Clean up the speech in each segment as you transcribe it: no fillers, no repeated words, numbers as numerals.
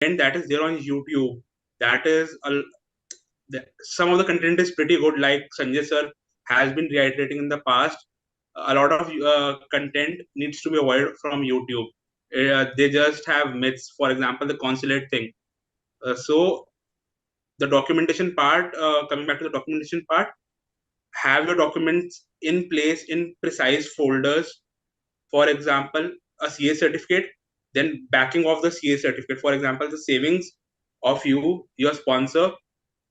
that is there on YouTube. That is some of the content is pretty good. Like Sanjay sir has been reiterating in the past, a lot of content needs to be avoided from YouTube. They just have myths. For example, the consulate thing. So the documentation part, coming back to the documentation part, have your documents in place in precise folders. For example, a CA certificate, then backing of the CA certificate. For example, the savings of you, your sponsor,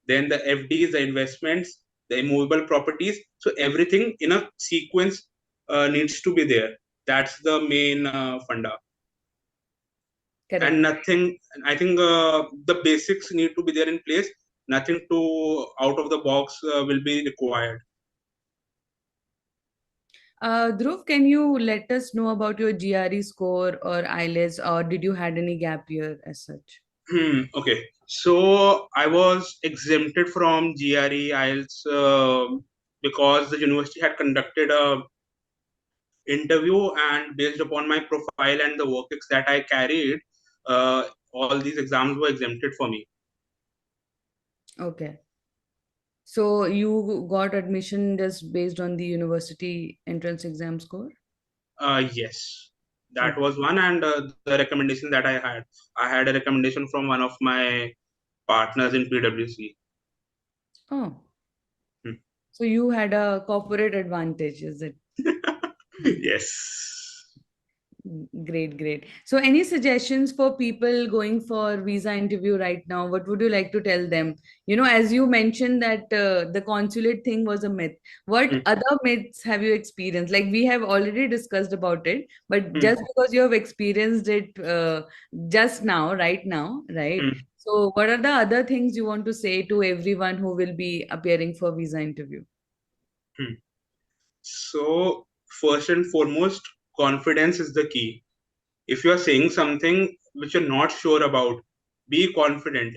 then the FDs, the investments, the immovable properties. So everything in a sequence needs to be there. That's the main funda. Correct. And nothing, I think the basics need to be there in place. Nothing to out of the box will be required. Dhruv, can you let us know about your GRE score or IELTS, or did you had any gap year as such? Okay. So I was exempted from GRE IELTS because the university had conducted a interview, and based upon my profile and the work that I carried, all these exams were exempted for me. Okay. So you got admission just based on the university entrance exam score? Yes, that Okay. was one, and the recommendation that I had a recommendation from one of my partners in PwC. Oh, Hmm. so you had a corporate advantage, is it? Yes. Great, great. So, any suggestions for people going for visa interview right now? What would you like to tell them? You know, as you mentioned that the consulate thing was a myth. What Hmm. other myths have you experienced? Like we have already discussed about it, but Hmm. just because you have experienced it just now, right now, right? Hmm. So, what are the other things you want to say to everyone who will be appearing for visa interview? Hmm. So, first and foremost, confidence is the key. If you're saying something which you're not sure about, be confident.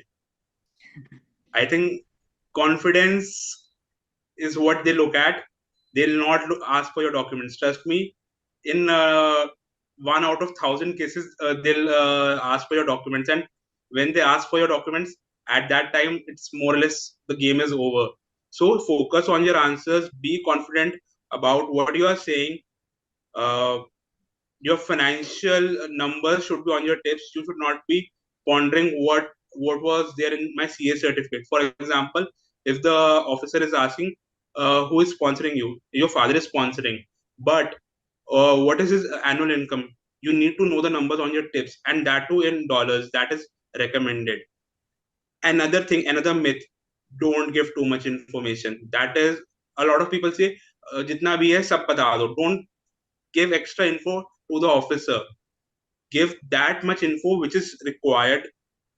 I think confidence is what they look at. They'll not ask for your documents. Trust me, in one out of thousand cases, they'll ask for your documents. And when they ask for your documents, at that time, it's more or less the game is over. So focus on your answers. Be confident about what you are saying. Uh, your financial numbers should be on your tips. You should not be pondering what was there in my CA certificate. For example, if the officer is asking who is sponsoring you, your father is sponsoring, but what is his annual income? You need to know the numbers on your tips, and that too in dollars. That is recommended. Another thing, another myth: don't give too much information. That is, a lot of people say jitna bhi hai sab bata do. Don't give extra info to the officer. Give that much info which is required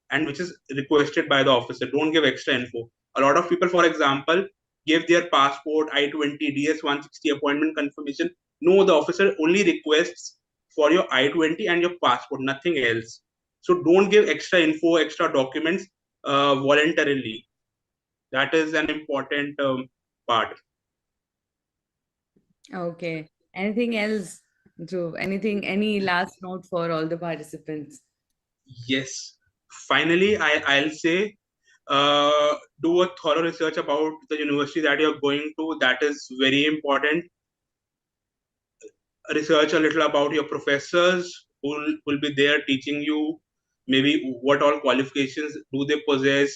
and which is requested by the officer. Don't give extra info. A lot of people, for example, give their passport, I-20, DS-160 appointment confirmation. No, the officer only requests for your I-20 and your passport, nothing else. So don't give extra info, extra documents voluntarily. That is an important part. Okay. Anything else, Dhruv? Anything, any last note for all the participants? Yes. Finally, I'll say do a thorough research about the university that you're going to. That is very important. Research a little about your professors who will be there teaching you. Maybe what all qualifications do they possess?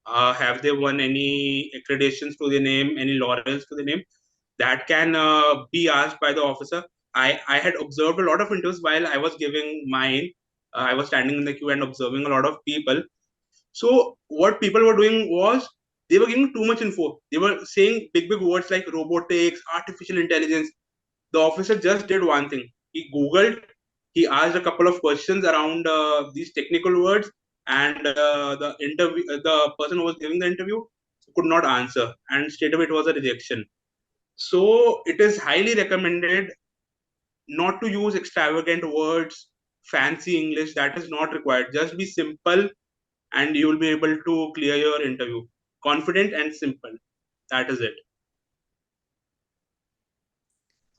Have they won any accreditations to their name, any laurels to the name? That can be asked by the officer. I had observed a lot of interviews while I was giving mine. I was standing in the queue and observing a lot of people. So what people were doing was they were giving too much info. They were saying big words like robotics, artificial intelligence. The officer just did one thing. He googled. He asked a couple of questions around these technical words, and the person who was giving the interview could not answer, and straight away it was a rejection. So it is highly recommended not to use extravagant words, fancy English. That is not required. Just be simple, and you will be able to clear your interview. Confident and simple. That is it.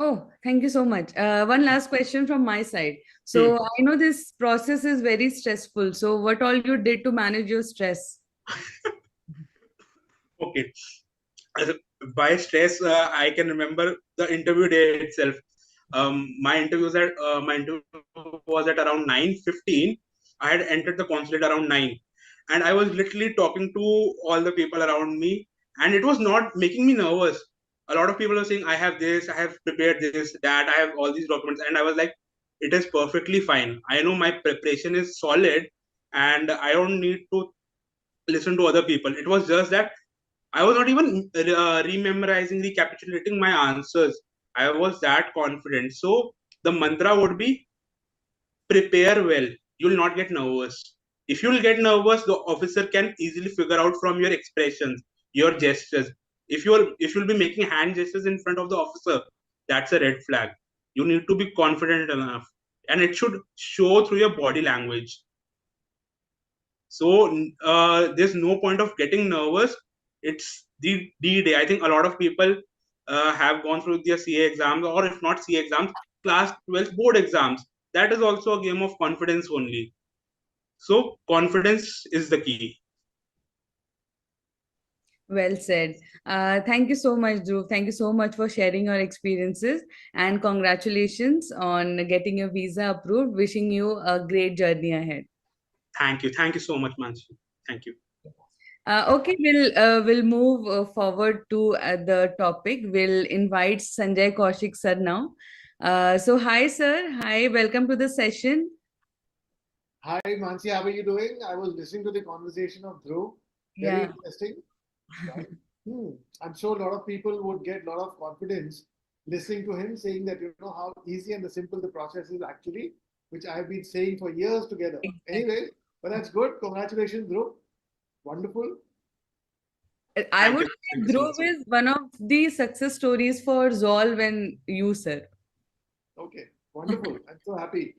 Oh, thank you so much. One last question from my side. Hmm. So I know this process is very stressful. So what all you did to manage your stress? Okay. As by stress, I can remember the interview day itself. My interview was at around 9:15. I had entered the consulate around 9, and I was literally talking to all the people around me, and it was not making me nervous. A lot of people were saying, "I have this, I have prepared this, that, I have all these documents," and I was like, "It is perfectly fine. I know my preparation is solid, and I don't need to listen to other people." It was just that I was not even rememorizing, recapitulating my answers. I was that confident. So the mantra would be prepare well. You'll not get nervous. If you'll get nervous, the officer can easily figure out from your expressions, your gestures. If you'll be making hand gestures in front of the officer, that's a red flag. You need to be confident enough, and it should show through your body language. So there's no point of getting nervous. It's the D-Day. I think a lot of people have gone through their CA exams, or if not CA exams, class 12 board exams. That is also a game of confidence only. So confidence is the key. Well said. Thank you so much, Dhruv. Thank you so much for sharing your experiences and congratulations on getting your visa approved. Wishing you a great journey ahead. Thank you. Thank you so much, Mansi. Thank you. Okay, we'll move forward to the topic. We'll invite Sanjay Kaushik sir now. So hi sir, hi, welcome to the session. Hi, Mansi, how are you doing? I was listening to the conversation of Dhruv. Very Yeah. interesting, right? I'm sure a lot of people would get a lot of confidence listening to him saying that, you know, how easy and the simple the process is actually, which I've been saying for years together. Anyway, but that's good. Congratulations, Dhruv. Wonderful. I Thank would you. Thank say you so much, Dhruv sir. is one of the success stories for Zolve and you, sir. Okay, wonderful. I'm so happy.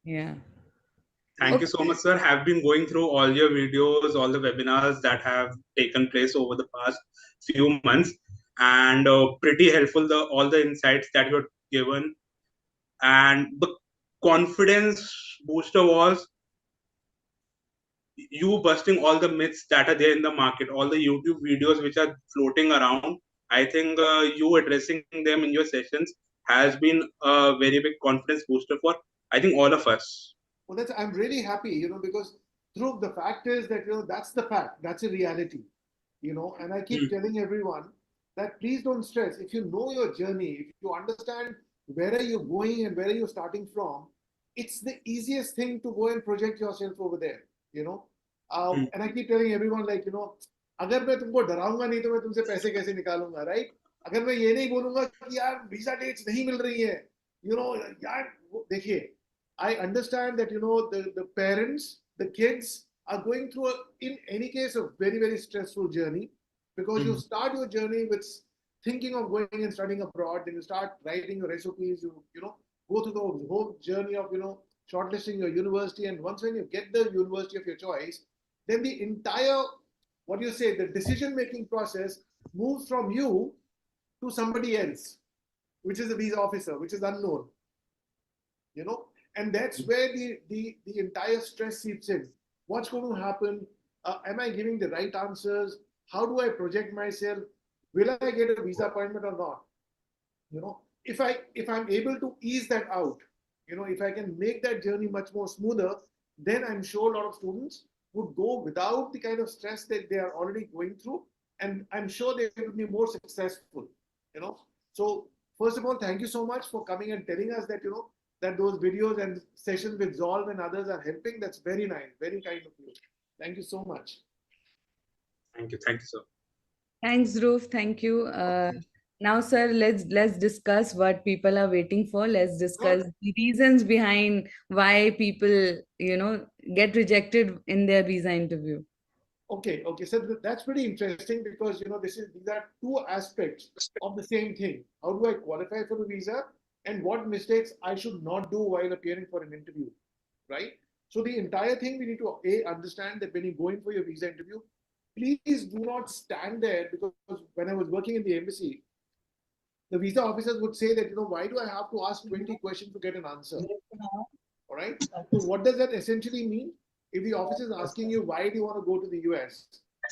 Yeah. Thank you Okay. so much, sir. Have been going through all your videos, all the webinars that have taken place over the past few months, and pretty helpful. The all the insights that you've given, and the confidence booster was you busting all the myths that are there in the market, all the YouTube videos which are floating around. I think you addressing them in your sessions has been a very big confidence booster for I think all of us. Well, that's I'm really happy, you know, because Dhruv, the fact is that, you know, that's the fact. That's a reality, you know, and I keep Hmm. telling everyone that please don't stress. If you know your journey, if you understand where are you going and where are you starting from, it's the easiest thing to go and project yourself over there, you know. Hmm. And I keep telling everyone, like, you know, अगर मैं तुमको डराऊंगा नहीं तो मैं तुमसे पैसे कैसे निकालूंगा, राइट? अगर मैं ये नहीं बोलूंगा कि यार वीजा डेट्स नहीं मिल रही है, यू नो, यार देखिए, I understand that, you know, the parents, the kids are going through in any case a very, very stressful journey, because you Hmm. start your journey with thinking of going and studying abroad, then you start writing your SOPs, you know, go through the whole journey of, you know, shortlisting your university, and once when you get the university of your choice, then the entire, what do you say, the decision making process moves from you to somebody else, which is a visa officer, which is unknown, you know, and that's where the entire stress seeps in. What's going to happen? Am I giving the right answers? How do I project myself? Will I get a visa appointment or not? You know, if I'm able to ease that out, you know, if I can make that journey much more smoother, then I'm sure a lot of students would go without the kind of stress that they are already going through, and I'm sure they will be more successful, you know. So first of all, thank you so much for coming and telling us that, you know, that those videos and sessions with Zolve and others are helping. That's very nice, very kind of you. Thank you so much. Thank you. Thank you, sir. Thanks, Dhruv. Thank you. Now, sir, let's discuss what people are waiting for. Let's discuss Sure. the reasons behind why people, get rejected in their visa interview. Okay, okay. So that's pretty interesting because, you know, these are two aspects of the same thing. How do I qualify for the visa, and what mistakes I should not do while appearing for an interview, right? So the entire thing we need to understand that when you go in for your visa interview, please do not stand there, because when I was working in the embassy, the visa officers would say that, why do I have to ask 20 questions to get an answer? All right. So what does that essentially mean? If the officer is asking you, why do you want to go to the US?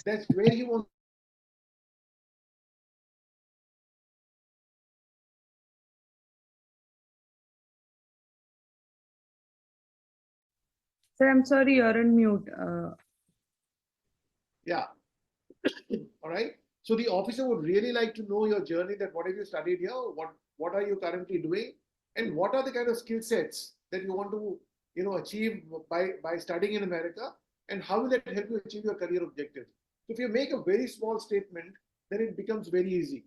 That's where he wants to know that, what is your objective of going to the US? What are the criteria that you want to go and study there? What are the subjects that you want to go and study there? Sir, I'm sorry, you're on mute. Yeah. All right. So the officer would really like to know your journey, that what have you studied here? What are you currently doing? And what are the kind of skill sets that you want to, achieve by studying in America? And how will that help you achieve your career objectives? So if you make a very small statement, then it becomes very easy.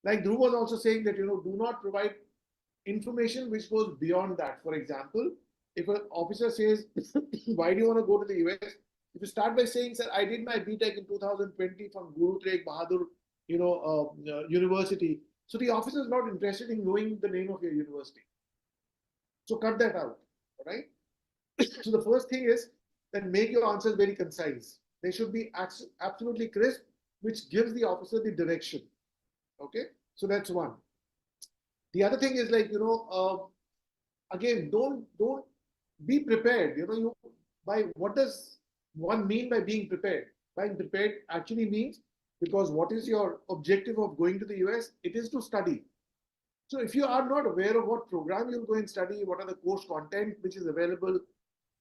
Like Dhruv was also saying that, do not provide information which goes beyond that. For example, if an officer says, why do you want to go to the US? If you start by saying, sir, I did my BTech in 2020 from Guru Tegh Bahadur, university. So the officer is not interested in knowing the name of your university. So cut that out, all right? So the first thing is that make your answers very concise. They should be absolutely crisp, which gives the officer the direction. Okay, so that's one. The other thing is, like, again, don't be prepared. You by what does one mean by being prepared? Being prepared actually means, because what is your objective of going to the US? It is to study. So if you are not aware of what program you'll go and study, what are the course content which is available,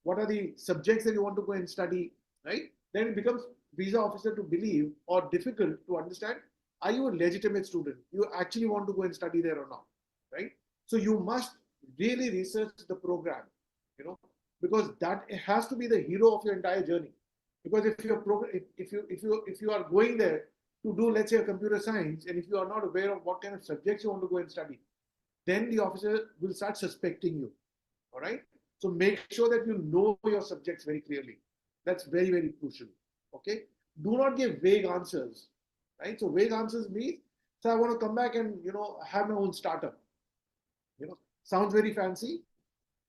what are the subjects that you want to go and study, right? Then it becomes visa officer to believe, or difficult to understand, are you a legitimate student? You actually want to go and study there or not, right? So you must really research the program, because that has to be the hero of your entire journey. Because if your program, if you are going there to do, let's say, a computer science, and if you are not aware of what kind of subjects you want to go and study, then the officer will start suspecting you. All right. So make sure that you know your subjects very clearly. That's very, very crucial. Okay. Do not give vague answers. Right. So vague answers mean, so I want to come back and have my own startup. Sounds very fancy,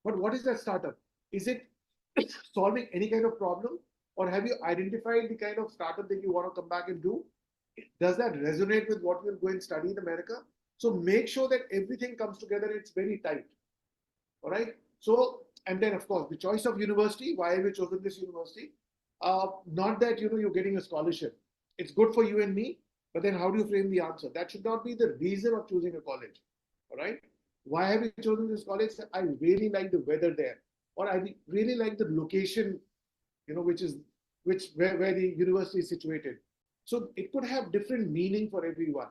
but what is that startup? Is it solving any kind of problem, or have you identified the kind of startup that you want to come back and do? Does that resonate with what you'll go and study in America? So make sure that everything comes together. It's very tight. All right. So, and then of course the choice of university. Why have you chosen this university? Not that you're getting a scholarship. It's good for you and me, but then how do you frame the answer? That should not be the reason of choosing a college. All right. Why have you chosen this college? I really like the weather there, or I really like the location, where the university is situated. So it could have different meaning for everyone.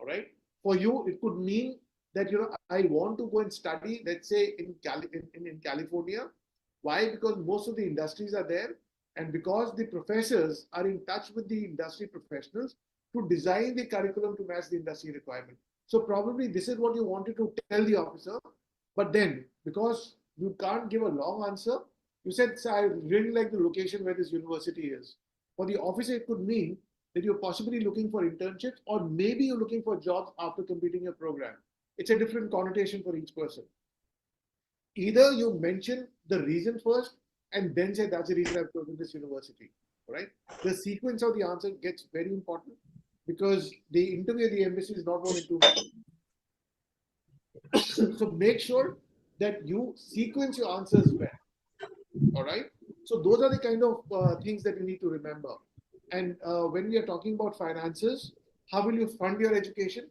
All right. For you, it could mean that I want to go and study, let's say, in California. Why? Because most of the industries are there, and because the professors are in touch with the industry professionals to design the curriculum to match the industry requirement. So probably this is what you wanted to tell the officer, but then because you can't give a long answer, you said, I really like the location where this university is. For the officer, it could mean that you're possibly looking for internships, or maybe you're looking for jobs after completing your program. It's a different connotation for each person. Either you mention the reason first and then say, that's the reason I've chosen this university, right? The sequence of the answer gets very important, because the interview at the embassy is not more than 2 minutes. So make sure that you sequence your answers well. All right. So those are the kind of things that you need to remember. And when we are talking about finances, how will you fund your education?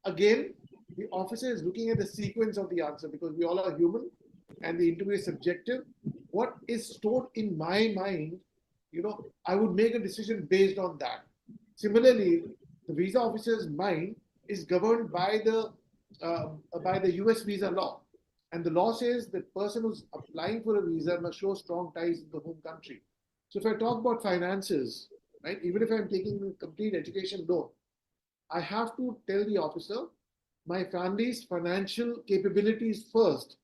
Again, the officer is looking at the sequence of the answer, because we all are human and the interview is subjective. What is stored in my mind, I would make a decision based on that. Similarly, the visa officer's mind is governed by the US visa law. And the law says that person who's applying for a visa must show strong ties in the home country. So if I talk about finances, right, even if I'm taking a complete education loan, I have to tell the officer my family's financial capabilities first,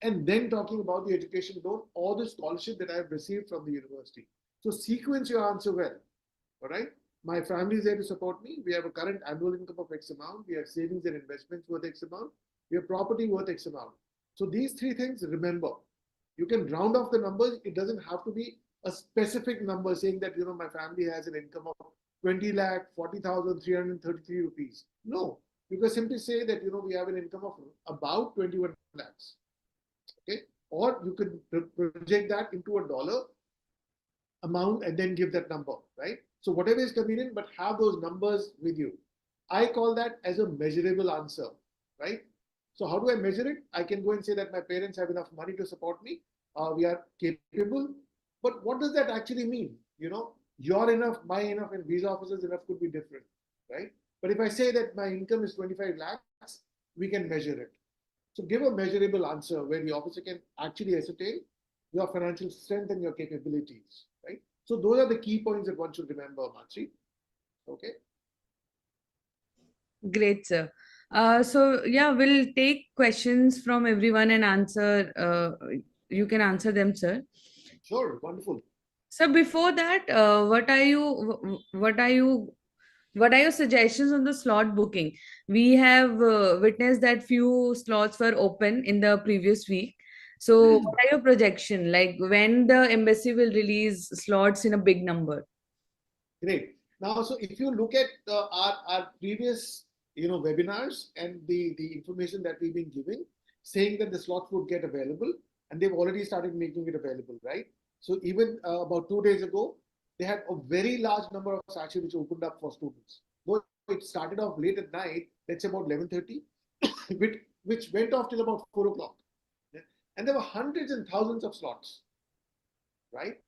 and then talking about the education loan or the scholarship that I've received from the university. So sequence your answer well. All right. My family is there to support me. We have a current annual income of X amount. We have savings and investments worth X amount. We have property worth X amount. So these three things, remember, you can round off the numbers. It doesn't have to be a specific number saying that, my family has an income of 20 lakh, 40,333 rupees. No, You can simply say that, we have an income of about 21 lakhs. Okay. Or you could project that into a dollar amount and then give that number, right? So whatever is convenient, but have those numbers with you. I call that as a measurable answer, right? So how do I measure it? I can go and say that my parents have enough money to support me. We are capable. But what does that actually mean? Your enough, my enough, and visa officers enough could be different, right? But if I say that my income is 25 lakhs, we can measure it. So give a measurable answer where the officer can actually ascertain your financial strength and your capabilities, right? So those are the key points that one should remember, Mansi. Okay. Great, sir. So yeah, we'll take questions from everyone and answer. You can answer them, sir. Sure. Wonderful. So before that, what are your suggestions on the slot booking? We have witnessed that few slots were open in the previous week. So what are your projection? Like when the embassy will release slots in a big number? Great. Now, so if you look at our previous webinars and the information that we've been giving, saying that the slots would get available, and they've already started making it available, right? So even about 2 days ago, they had a very large number of sachets which opened up for students. Though it started off late at night, let's say about 11:30, which went off till about 4 o'clock. Yeah? And there were hundreds and thousands of slots, right?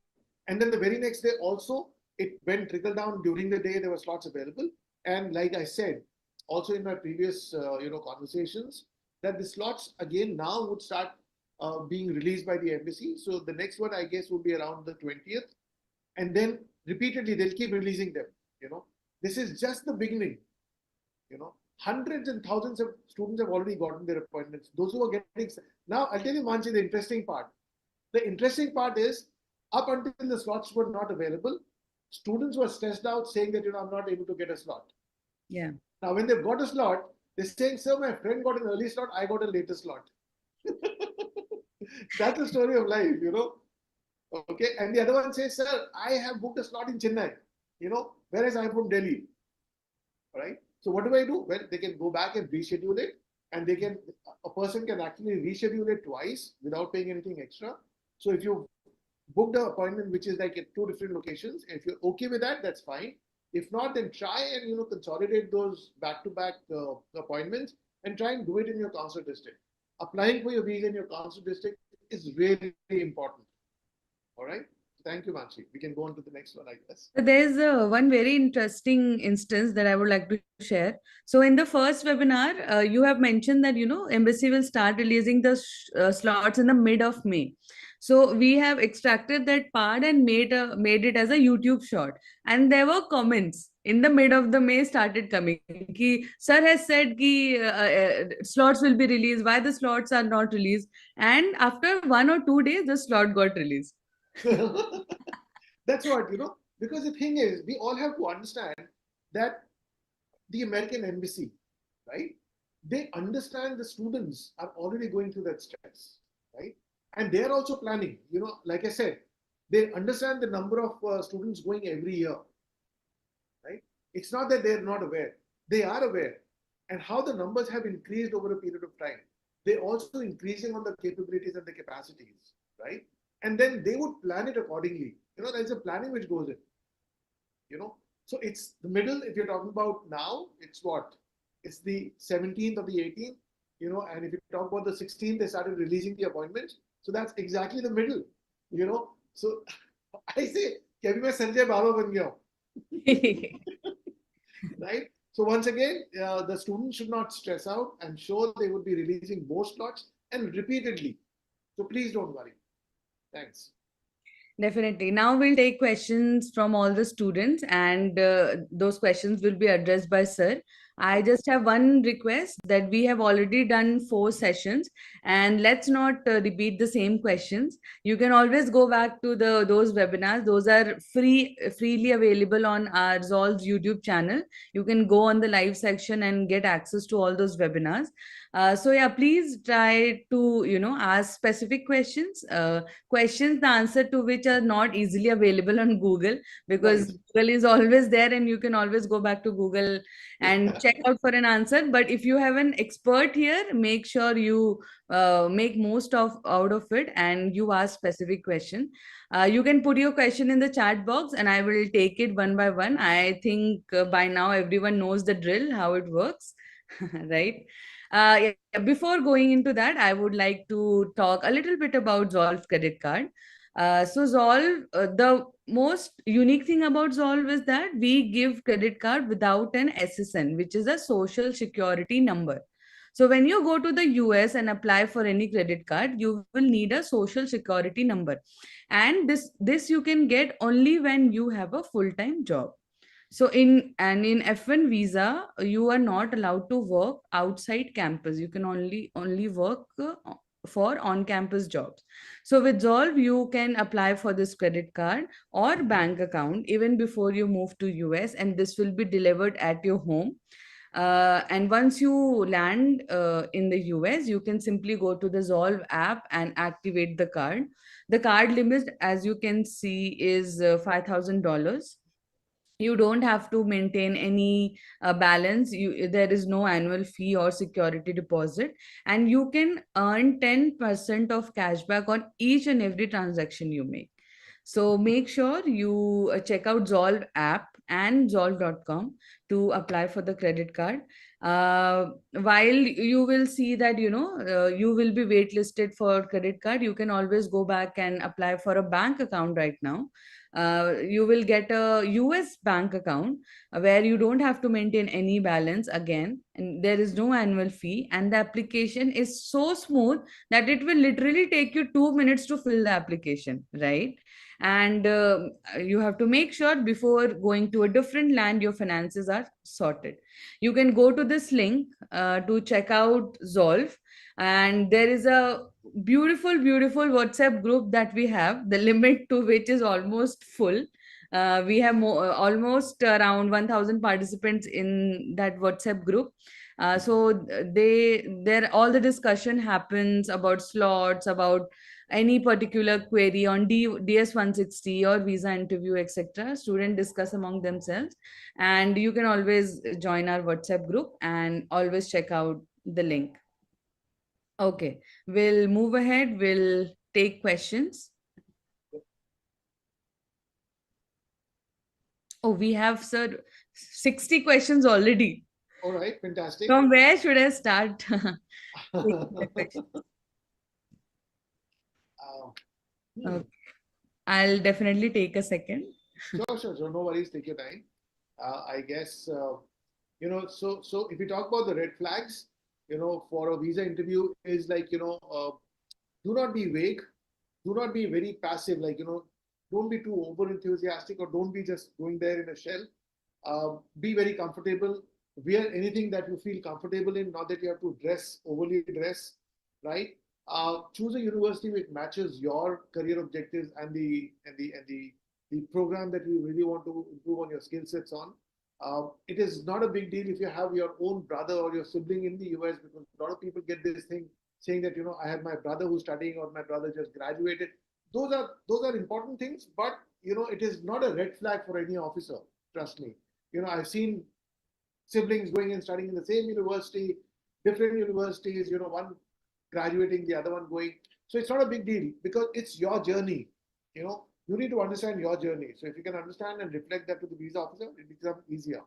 And then the very next day also, it went trickle down during the day. There were slots available, and like I said, also in my previous conversations, that the slots again now would start being released by the embassy. So the next one, I guess, would be around the 20th, and then repeatedly they'll keep releasing them. This is just the beginning. Hundreds and thousands of students have already gotten their appointments. Those who are getting now, I'll tell you, Mansi, the interesting part. The interesting part is, up until the slots were not available, students were stressed out saying that, I'm not able to get a slot. Yeah. Now, when they've got a slot, they're saying, sir, my friend got an early slot, I got a later slot. That's the story of life, Okay. And the other one says, sir, I have booked a slot in Chennai, whereas I'm from Delhi. All right. So what do I do? Well, they can go back and reschedule it, and a person can actually reschedule it twice without paying anything extra. So if you booked an appointment which is like at 2 different locations, and if you're okay with that, that's fine. If not, then try and consolidate those back-to-back appointments and try and do it in your consul district. Applying for your visa in your consul district is really important. All right. Thank you, Mansi. We can go on to the next one, I guess. There's one very interesting instance that I would like to share. So in the first webinar, you have mentioned that, embassy will start releasing the slots in the mid of May. So we have extracted that part and made it as a YouTube short. And there were comments in the mid of the May started coming. Ki, sir has said ki, slots will be released. Why the slots are not released? And after 1 or 2 days, the slot got released. That's what, because the thing is, we all have to understand that the American embassy, right? They understand the students are already going through that stress, right? And they're also planning, like I said, they understand the number of students going every year, right? It's not that they're not aware. They are aware. And how the numbers have increased over a period of time. They're also increasing on the capabilities and the capacities, right? And then they would plan it accordingly. There's a planning which goes in. So it's the middle. If you're talking about now, it's what? It's the 17th or the 18th, and if you talk about the 16th, they started releasing the appointments. So that's exactly the middle, So I say, Kevin, मैं Sanjay Baba बन गया right? So once again, the students should not stress out. I'm sure they would be releasing more slots and repeatedly. So please don't worry. Thanks. Definitely. Now we'll take questions from all the students, and those questions will be addressed by Sir. I just have one request that we have already done 4 sessions, and let's not repeat the same questions. You can always go back to those webinars. Those are freely available on our Zol's YouTube channel. You can go on the live section and get access to all those webinars. So yeah, please try to ask specific questions. Questions the answer to which are not easily available on Google, because Right. Google is always there and you can always go back to Google and check check out for an answer. But if you have an expert here, make sure you make most of out of it and you ask specific question. You can put your question in the chat box and I will take it one by one. I think by now everyone knows the drill, how it works, right? Yeah, before going into that, I would like to talk a little bit about Zolve credit card. So Zolve, the most unique thing about Zolve is that we give credit card without an SSN, which is a social security number. So when you go to the US and apply for any credit card, you will need a social security number, and this you can get only when you have a full time job. So in F1 visa, you are not allowed to work outside campus. You can only work for on campus jobs. So with Zolve, you can apply for this credit card or bank account even before you move to US, and this will be delivered at your home. And once you land in the US, you can simply go to the Zolve app and activate the card. The card limit, as you can see, is $5,000. You don't have to maintain any balance. There is no annual fee or security deposit, and you can earn 10% of cashback on each and every transaction you make. So make sure you check out Zolve app and Zolve.com to apply for the credit card. While you will see that you will be waitlisted for credit card, you can always go back and apply for a bank account right now. You will get a US bank account where you don't have to maintain any balance again, and there is no annual fee, and the application is so smooth that it will literally take you 2 minutes to fill the application, right? And you have to make sure before going to a different land your finances are sorted. You can go to this link to check out Zolve, and there is a beautiful WhatsApp group that we have, the limit to which is almost full. We have almost around 1000 participants in that WhatsApp group. So they there all the discussion happens about slots, about any particular query on DS 160 or visa interview, etc. Students discuss among themselves, and you can always join our WhatsApp group and always check out the link. Okay, we'll move ahead. We'll take questions. Oh, we have, sir, 60 questions already. All right, fantastic. From where should I start? Taking the questions? Okay. I'll definitely take a second. Sure. No worries. Take your time. I guess So if you talk about the red flags, for a visa interview is like do not be vague, do not be very passive. Like don't be too over enthusiastic, or don't be just going there in a shell. Be very comfortable. Wear anything that you feel comfortable in. Not that you have to overly dress, right? Choose a university which matches your career objectives and the program that you really want to improve on your skill sets on. It is not a big deal if you have your own brother or your sibling in the US, because a lot of people get this thing saying that I have my brother who's studying, or my brother just graduated. Those are important things, but it is not a red flag for any officer. Trust me. I've seen siblings going and studying in the same university, different universities. One graduating, the other one going. So it's not a big deal because it's your journey. You need to understand your journey. So if you can understand and reflect that to the visa officer, it becomes easier.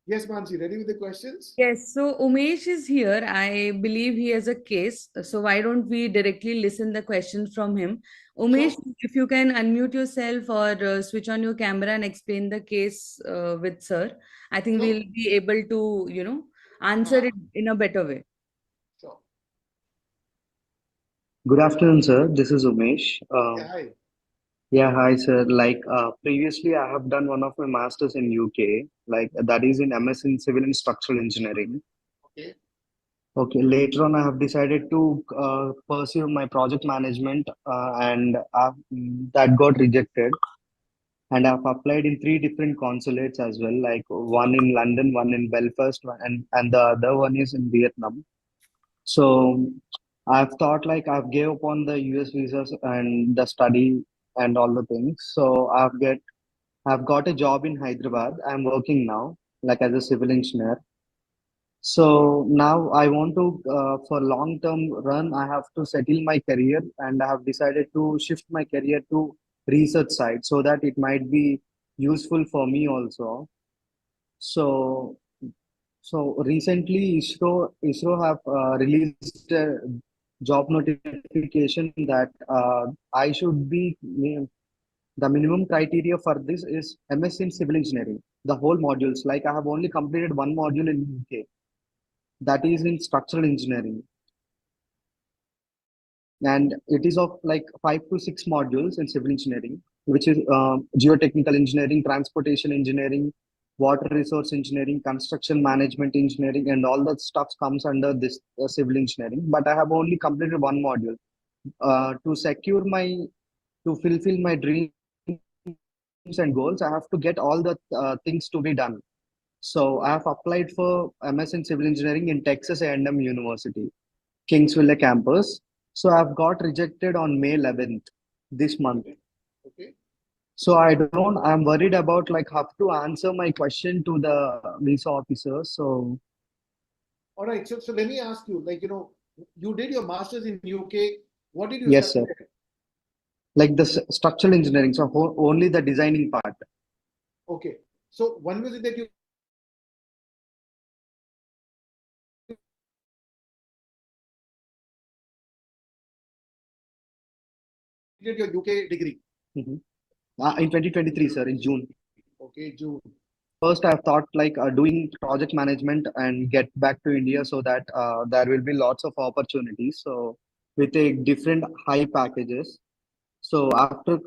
Yes, Mansi, ready with the questions? Yes, so Umesh is here. I believe he has a case. So why don't we directly listen the questions from him? Umesh, Sure. if you can unmute yourself or switch on your camera and explain the case with sir, I think Sure. we'll be able to, answer it in a better way. Sure. Good afternoon, sir. This is Umesh. Yeah, hi. Yeah, hi, sir. Like previously, I have done one of my masters in UK, like that is in MS in Civil and Structural Engineering. Okay. Okay, later on, I have decided to pursue my project management, and that got rejected. And I've applied in three different consulates as well, like one in London, one in Belfast, and the other one is in Vietnam. So I've thought like I've gave up on the US visas and the study and all the things. So I've got a job in Hyderabad. I'm working now, like as a civil engineer. So now I want to, for long term run, I have to settle my career, and I have decided to shift my career to research side so that it might be useful for me also. So, so recently ISRO have released a job notification that I should be the minimum criteria for this is MS in civil engineering. The whole modules, like I have only completed one module in UK, that is in structural engineering, and it is of like 5 to 6 modules in civil engineering, which is geotechnical engineering, transportation engineering, water resource engineering, construction management engineering, and all that stuff comes under this civil engineering. But I have only completed one module. To secure my to fulfill my dreams and goals, I have to get all the things to be done. So I have applied for MS in civil engineering in Texas A&M University, Kingsville campus. So I've got rejected on May 11th this month. Okay. Okay. So I'm worried about like how to answer my question to the visa officer. So All right. So let me ask you, like, you did your master's in UK. What did you yes, study sir. there? Like the structural engineering, so only the designing part. Okay. So when was it that you did your UK degree? Mhm. In 2023, sir, in June. Okay, June. First, I've thought like doing project management and get back to India so that there will be lots of opportunities. So we take different high packages. So after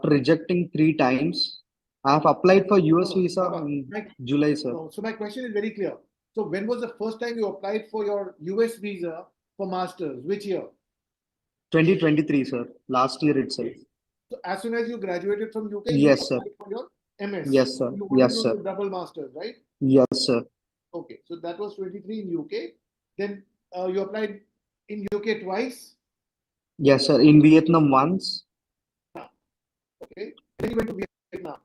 rejecting 3 times, I've applied for No, US no, visa Baba. in July, sir. No. So my question is very clear. So when was the first time you applied for your US visa for masters? Which year? 2023, sir. Last year itself. Okay. So as soon as you graduated from UK, you Yes, sir. applied for your MS. Yes, sir. You wanted Yes, to sir. do double masters, right? Yes, sir. Okay. So that was 23 in UK. Then you applied in UK twice. Yes, sir. In Vietnam once. Okay. Then you went to Vietnam.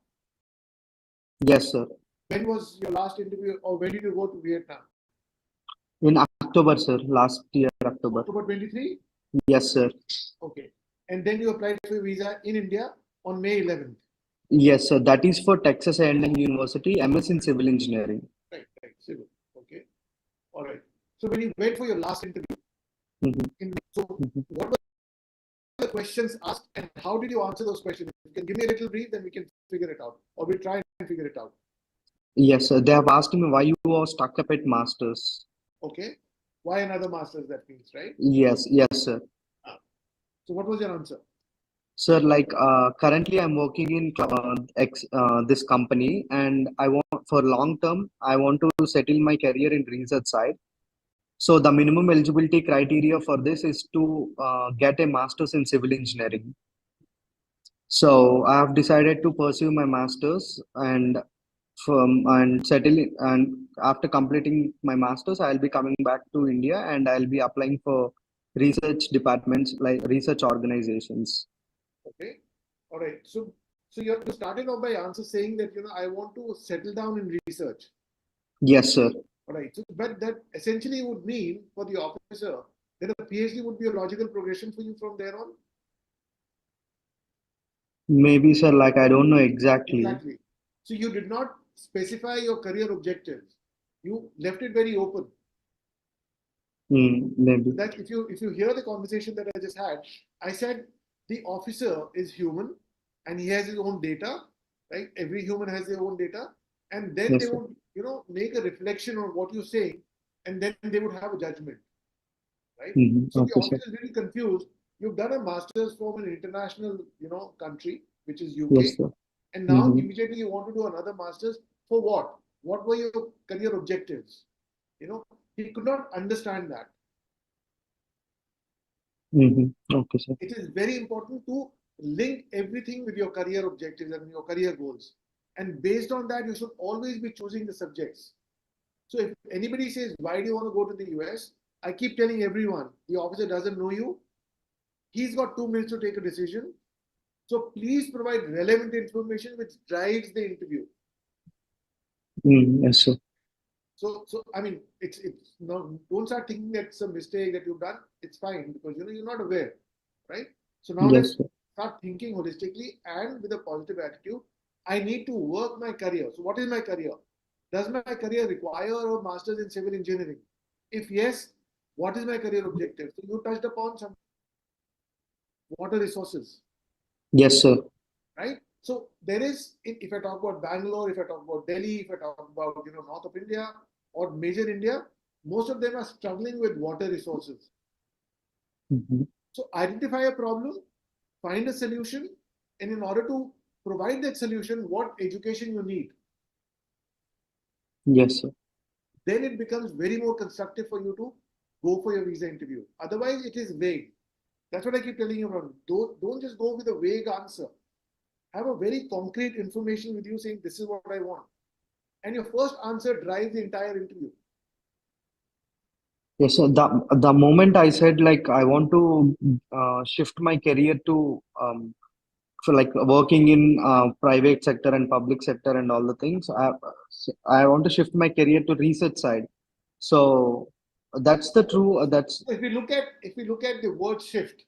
Yes, sir. When was your last interview, or when did you go to Vietnam? In October, sir. Last year, October. October 23? Yes, sir. Okay. And then you applied for your visa in India on May 11th. Yes, sir. That is for Texas A&M University, MS in civil engineering. Right, right. Civil. Okay. All right. So when you went for your last interview, Mhm. so Mhm. what were the questions asked and how did you answer those questions? If you can give me a little brief, then we can figure it out, or we'll try and figure it out. Yes, sir. They have asked me why you are stuck up at masters. Okay. Why another master's, that means, right? Yes, yes, sir. Ah. So what was your answer? Sir, like currently I'm working in this company, and I want for long term, I want to settle my career in research side. So the minimum eligibility criteria for this is to get a master's in civil engineering. So I have decided to pursue my master's and settle and after completing my master's, I'll be coming back to India and I'll be applying for research departments like research organizations. Okay. All right. So you started off by answer saying that I want to settle down in research. Yes, sir. All right. So, but that essentially would mean for the officer that a PhD would be a logical progression for you from there on. Maybe, sir, like I don't know exactly. Exactly. So you did not specify your career objectives. You left it very open. Maybe. That if you hear the conversation that I just had, I said the officer is human and he has his own data, right? Every human has their own data, and then they Yes, sir. would make a reflection on what you're saying, and then they would have a judgment, right? So the Okay, sir. officer is really confused. You've done a master's from an international country, which is UK, Yes, sir. and now immediately you want to do another master's for what? What were your career objectives? He could not understand that. Okay, sir. It is very important to link everything with your career objectives and your career goals. And based on that, you should always be choosing the subjects. So if anybody says, why do you want to go to the US? I keep telling everyone, the officer doesn't know you. He's got 2 minutes to take a decision. So please provide relevant information which drives the interview. Yes, sir. So I mean, it's no, don't start thinking that's a mistake that you've done. It's fine because you're not aware, right? So now Yes, let's sir. start thinking holistically and with a positive attitude. I need to work my career. So what is my career? Does my career require a master's in civil engineering? If yes, what is my career objective? So you touched upon some water resources, Yes, sir. right? So there is, if I talk about Bangalore, if I talk about Delhi, if I talk about north of India or major India, most of them are struggling with water resources. Mhm. So identify a problem, find a solution, and in order to provide that solution, what education you need, Yes, sir. then it becomes very more constructive for you to go for your visa interview. Otherwise, it is vague. That's what I keep telling you about. Don't just go with a vague answer. Have a very concrete information with you saying this is what I want. And your first answer drives the entire interview. Yes, sir. The moment I said like I want to shift my career to for like working in private sector and public sector and all the things, I want to shift my career to research side. So that's the true. That's If we look at the word shift,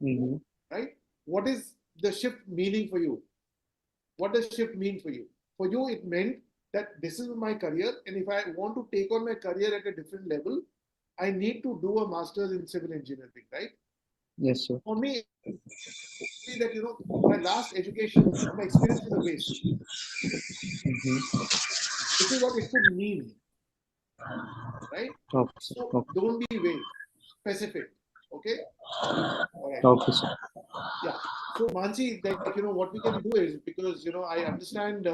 Mhm. right? What is the shift meaning for you? What does shift mean for you? For you, it meant that this is my career, and if I want to take on my career at a different level, I need to do a master's in civil engineering, right? Yes, sir. For me, that my last education or my experience is a waste. Mhm. This is what it should mean, right? Okay, sir. So Okay, don't be vague, specific. Okay, all right. okay, sir. Yeah. So Mansi, like what we can do is, because I understand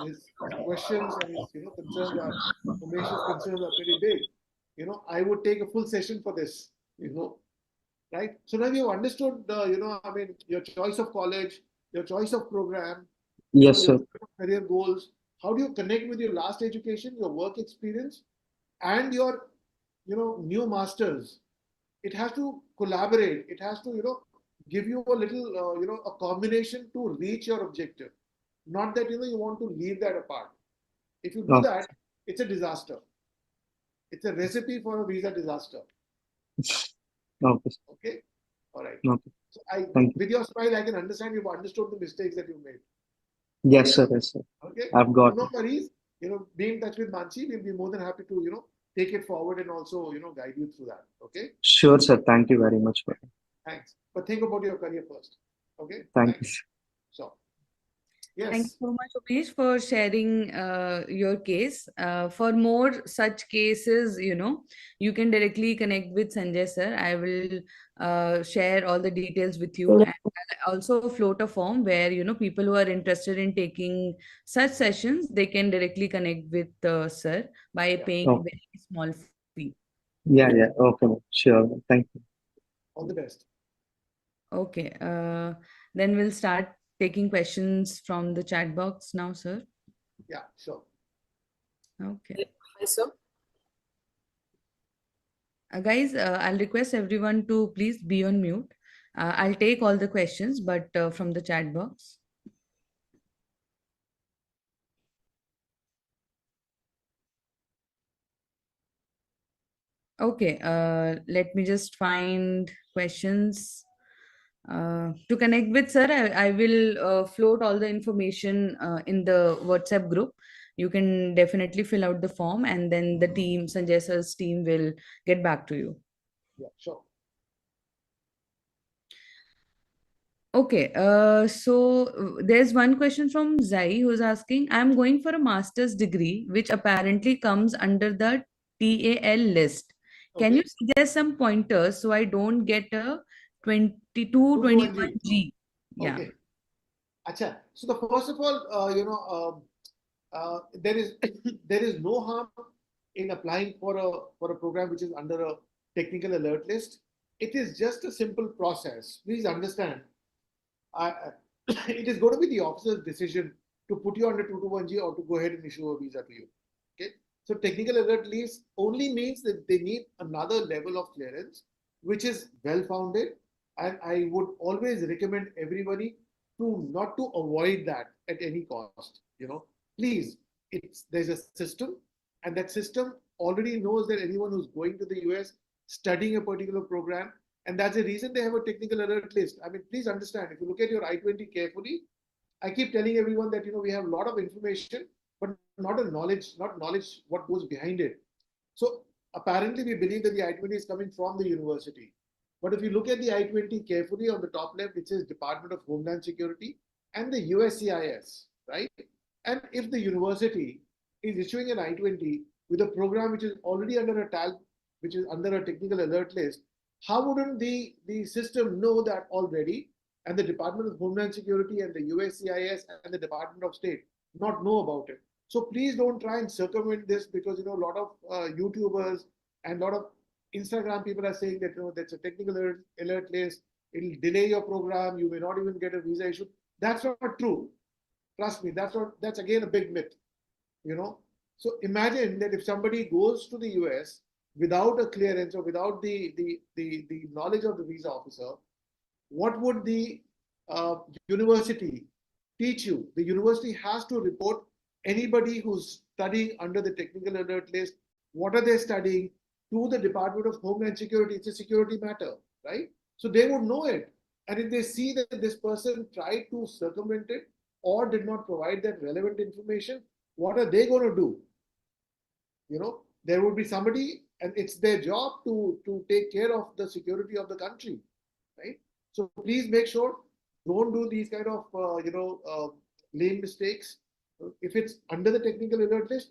his questions and his concerns are Umesh's concerns are pretty big. I would take a full session for this. Right? So now you've understood I mean, your choice of college, your choice of program, Yes, your sir. career goals. How do you connect with your last education, your work experience, and your new masters? It has to collaborate. It has to give you a little a combination to reach your objective. Not that you want to leave that apart. If you do Okay, that, it's a disaster. It's a recipe for a visa disaster. okay, sir. Okay, all right. Okay. So I, Thank you. with your smile, I can understand you've understood the mistakes that you made. Yes, sir. Yes, sir. Okay, I've so got no it. worries. Be in touch with Mansi. We'll be more than happy to take it forward and also guide you through that. Okay, Sure, sir. Thank you very much for it. thanks. But think about your career first. Okay, Thank you, thanks. sir. So Thank you yes, so much, Umesh, for sharing your case. For more such cases, you can directly connect with Sanjay sir. I will share all the details with you, and I'll also float a form where people who are interested in taking such sessions, they can directly connect with sir by yeah. paying a Okay. very small fee. Yeah, yeah. Okay, ma'am. Sure, ma'am. Thank you. All the best. Okay, then we'll start taking questions from the chat box now, sir. Yeah, sure. Okay. Hi, sir. Guys, I'll request everyone to please be on mute. I'll take all the questions, but from the chat box. Okay, let me just find questions. To connect with sir, I will float all the information in the WhatsApp group. You can definitely fill out the form, and then the team, Sanjay sir's team, will get back to you. Yeah, sure. Okay, there's one question from Zai who's asking, I'm going for a master's degree, which apparently comes under the TAL list. Can you Okay. suggest some pointers so I don't get a 22, 221G. 21G? Yeah. Okay. Acha. So the first of all, there is there is no harm in applying for a program which is under a technical alert list. It is just a simple process. Please understand. It is going to be the officer's decision to put you under 221G or to go ahead and issue a visa to you. Okay. So technical alert leaves only means that they need another level of clearance, which is well founded. And I would always recommend everybody to not to avoid that at any cost. Please there's a system, and that system already knows that anyone who's going to the US studying a particular program, and that's the reason they have a technical alert list. I mean, please understand, if you look at your I-20 carefully, I keep telling everyone that we have a lot of information, but not knowledge what goes behind it. So apparently we believe that the I-20 is coming from the university. But if you look at the I-20 carefully on the top left, it says Department of Homeland Security and the USCIS, right? And if the university is issuing an I-20 with a program which is already under a TAL, which is under a technical alert list, how wouldn't the system know that already? And the Department of Homeland Security and the USCIS and the Department of State not know about it. So please don't try and circumvent this, because a lot of YouTubers and a lot of Instagram people are saying that that's a technical alert list. It'll delay your program. You may not even get a visa issued. That's not true. Trust me. That's again a big myth. So imagine that if somebody goes to the US without a clearance or without the knowledge of the visa officer, what would the university teach you? The university has to report anybody who's studying under the technical alert list, what are they studying, to the Department of Homeland Security. It's a security matter, right? So they would know it. And if they see that this person tried to circumvent it or did not provide that relevant information, what are they going to do? There would be somebody, and it's their job to take care of the security of the country, right? So please make sure, don't do these kind of lame mistakes. If it's under the technical alert list,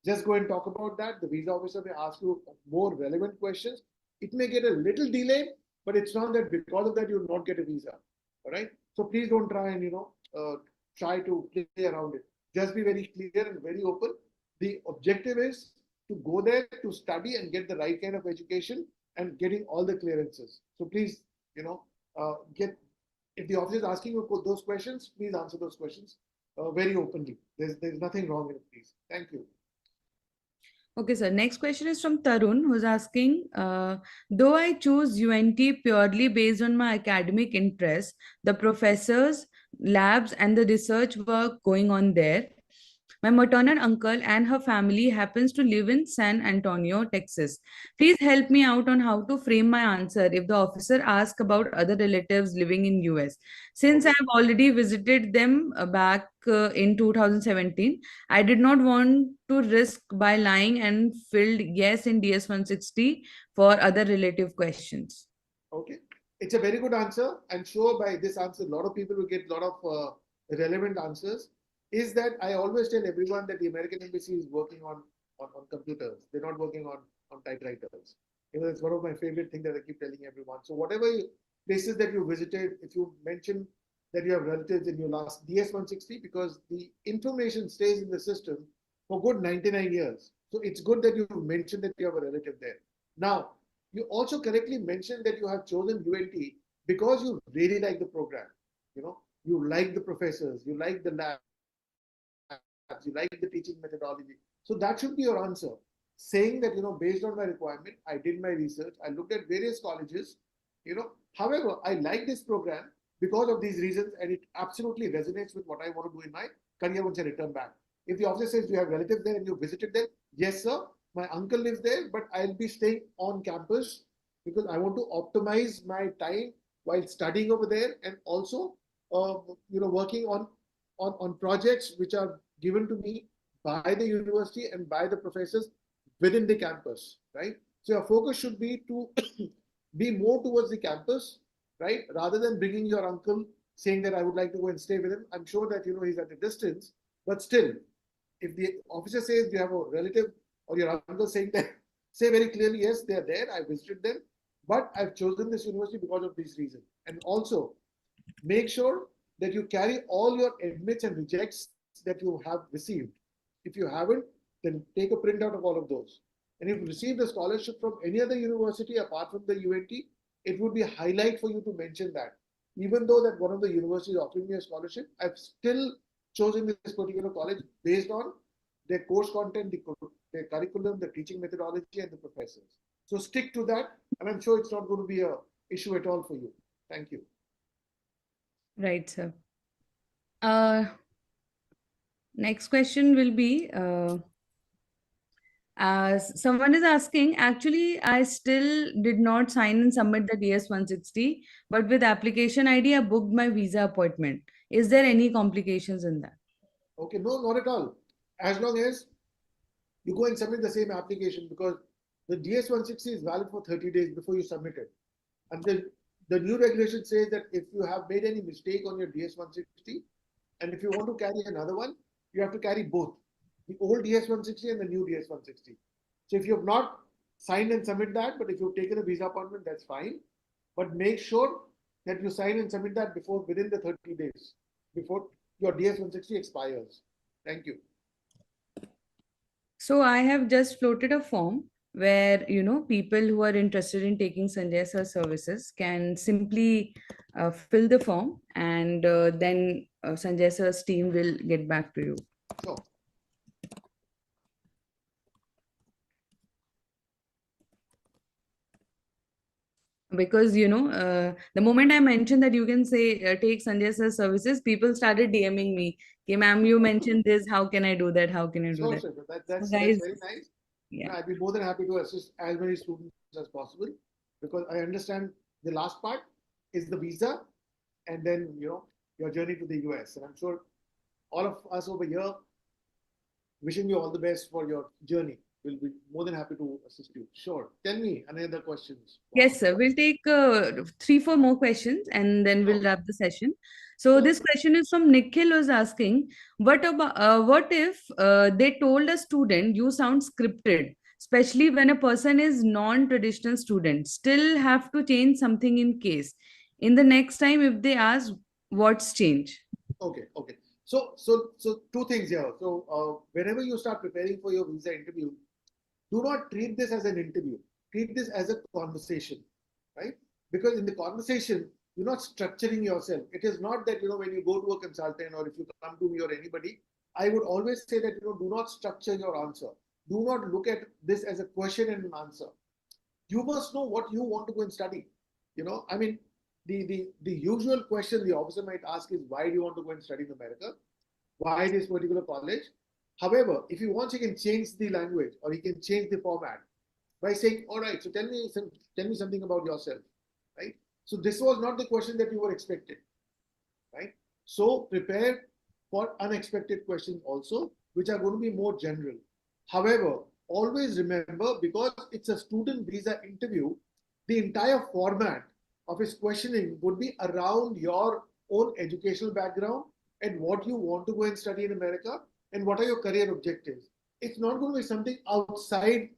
just go and talk about that. The visa officer may ask you more relevant questions. It may get a little delayed, but it's not that because of that you will not get a visa. All right. So please don't try and try to play around it. Just be very clear and very open. The objective is to go there to study and get the right kind of education and getting all the clearances. So please, if the officer is asking you those questions, please answer those questions very openly. There's nothing wrong in it, please. Thank you. Okay, sir. Next question is from Tarun, who's asking, though I choose UNT purely based on my academic interests, the professors, labs, and the research work going on there, my maternal uncle and her family happens to live in San Antonio, Texas. Please help me out on how to frame my answer if the officer asks about other relatives living in US. Since I have already visited them back in 2017, I did not want to risk by lying and filled yes in DS-160 for other relative questions. Okay, it's a very good answer. I'm sure by this answer, a lot of people will get a lot of relevant answers. Is that I always tell everyone that the American embassy is working on computers. They're not working on typewriters. It's one of my favorite things that I keep telling everyone. So whatever places that you visited, if you mention that you have relatives in your last DS-160, because the information stays in the system for good 99 years. So it's good that you mentioned that you have a relative there. Now, you also correctly mentioned that you have chosen UNT because you really like the program. You like the professors, you like the labs, you like the teaching methodology. So that should be your answer. Saying that, based on my requirement, I did my research, I looked at various colleges, however, I like this program because of these reasons, and it absolutely resonates with what I want to do in my career once I return back. If the officer says you have relatives there and you visited there, yes, sir, my uncle lives there, but I'll be staying on campus because I want to optimize my time while studying over there, and also, working on projects which are given to me by the university and by the professors within the campus, right? So your focus should be to be more towards the campus, right? Rather than bringing your uncle saying that I would like to go and stay with him. I'm sure that, he's at a distance, but still, if the officer says you have a relative or your uncle saying that, say very clearly, yes, they're there, I visited them, but I've chosen this university because of these reasons. And also make sure that you carry all your admits and rejects that you have received. If you haven't, then take a printout of all of those. And if you received a scholarship from any other university apart from the UNT, it would be a highlight for you to mention that. Even though that one of the universities offering me a scholarship, I've still chosen this particular college based on their course content, their curriculum, the teaching methodology, and the professors. So stick to that, and I'm sure it's not going to be an issue at all for you. Thank you. Right, sir. Next question will be someone is asking, actually, I still did not sign and submit the DS 160, but with application ID, I booked my visa appointment. Is there any complications in that? Okay, no, not at all. As long as you go and submit the same application, because the DS 160 is valid for 30 days before you submit it. And the new regulation says that if you have made any mistake on your DS 160, and if you want to carry another one, you have to carry both the old DS 160 and the new DS 160. So if you have not signed and submit that, but if you've taken a visa appointment, that's fine. But make sure that you sign and submit that before within the 30 days before your DS 160 expires. Thank you. So I have just floated a form where people who are interested in taking Sanjay Sir services can simply fill the form, and then Sanjay Sir's team will get back to you. Sure. Because the moment I mentioned that you can say take Sanjay Sir services, people started DMing me, okay ma'am, you mentioned this, how can I do that, how can I do Sure, that? sure. So That's guys, very nice. yeah, I'd be more than happy to assist as many students as possible, because I understand the last part is the visa, and then your journey to the US. And I'm sure all of us over here wishing you all the best for your journey. We'll be more than happy to assist you. Sure. Tell me any other questions. Wow. yes sir, we'll take 3-4 more questions and then we'll Sure. wrap the session. So Sure. this question is from Nikhil, who's asking, what if they told a student you sound scripted, especially when a person is non-traditional student, still have to change something in case in the next time if they ask what's change? Okay. Okay. So two things here. So whenever you start preparing for your visa interview, do not treat this as an interview. Treat this as a conversation, right? Because in the conversation, you're not structuring yourself. It is not that, when you go to a consultant or if you come to me or anybody, I would always say that, do not structure your answer. Do not look at this as a question and an answer. You must know what you want to go and study. I mean, the usual question the officer might ask is, why do you want to go and study in America? Why this particular college? However, if he wants, he can change the language or he can change the format by saying, all right, so tell me something about yourself, right? So this was not the question that you were expecting, right? So prepare for unexpected questions also, which are going to be more general. However, always remember, because it's a student visa interview, the entire format of his questioning would be around your own educational background and what you want to go and study in America and what are your career objectives. It's not going to be something outside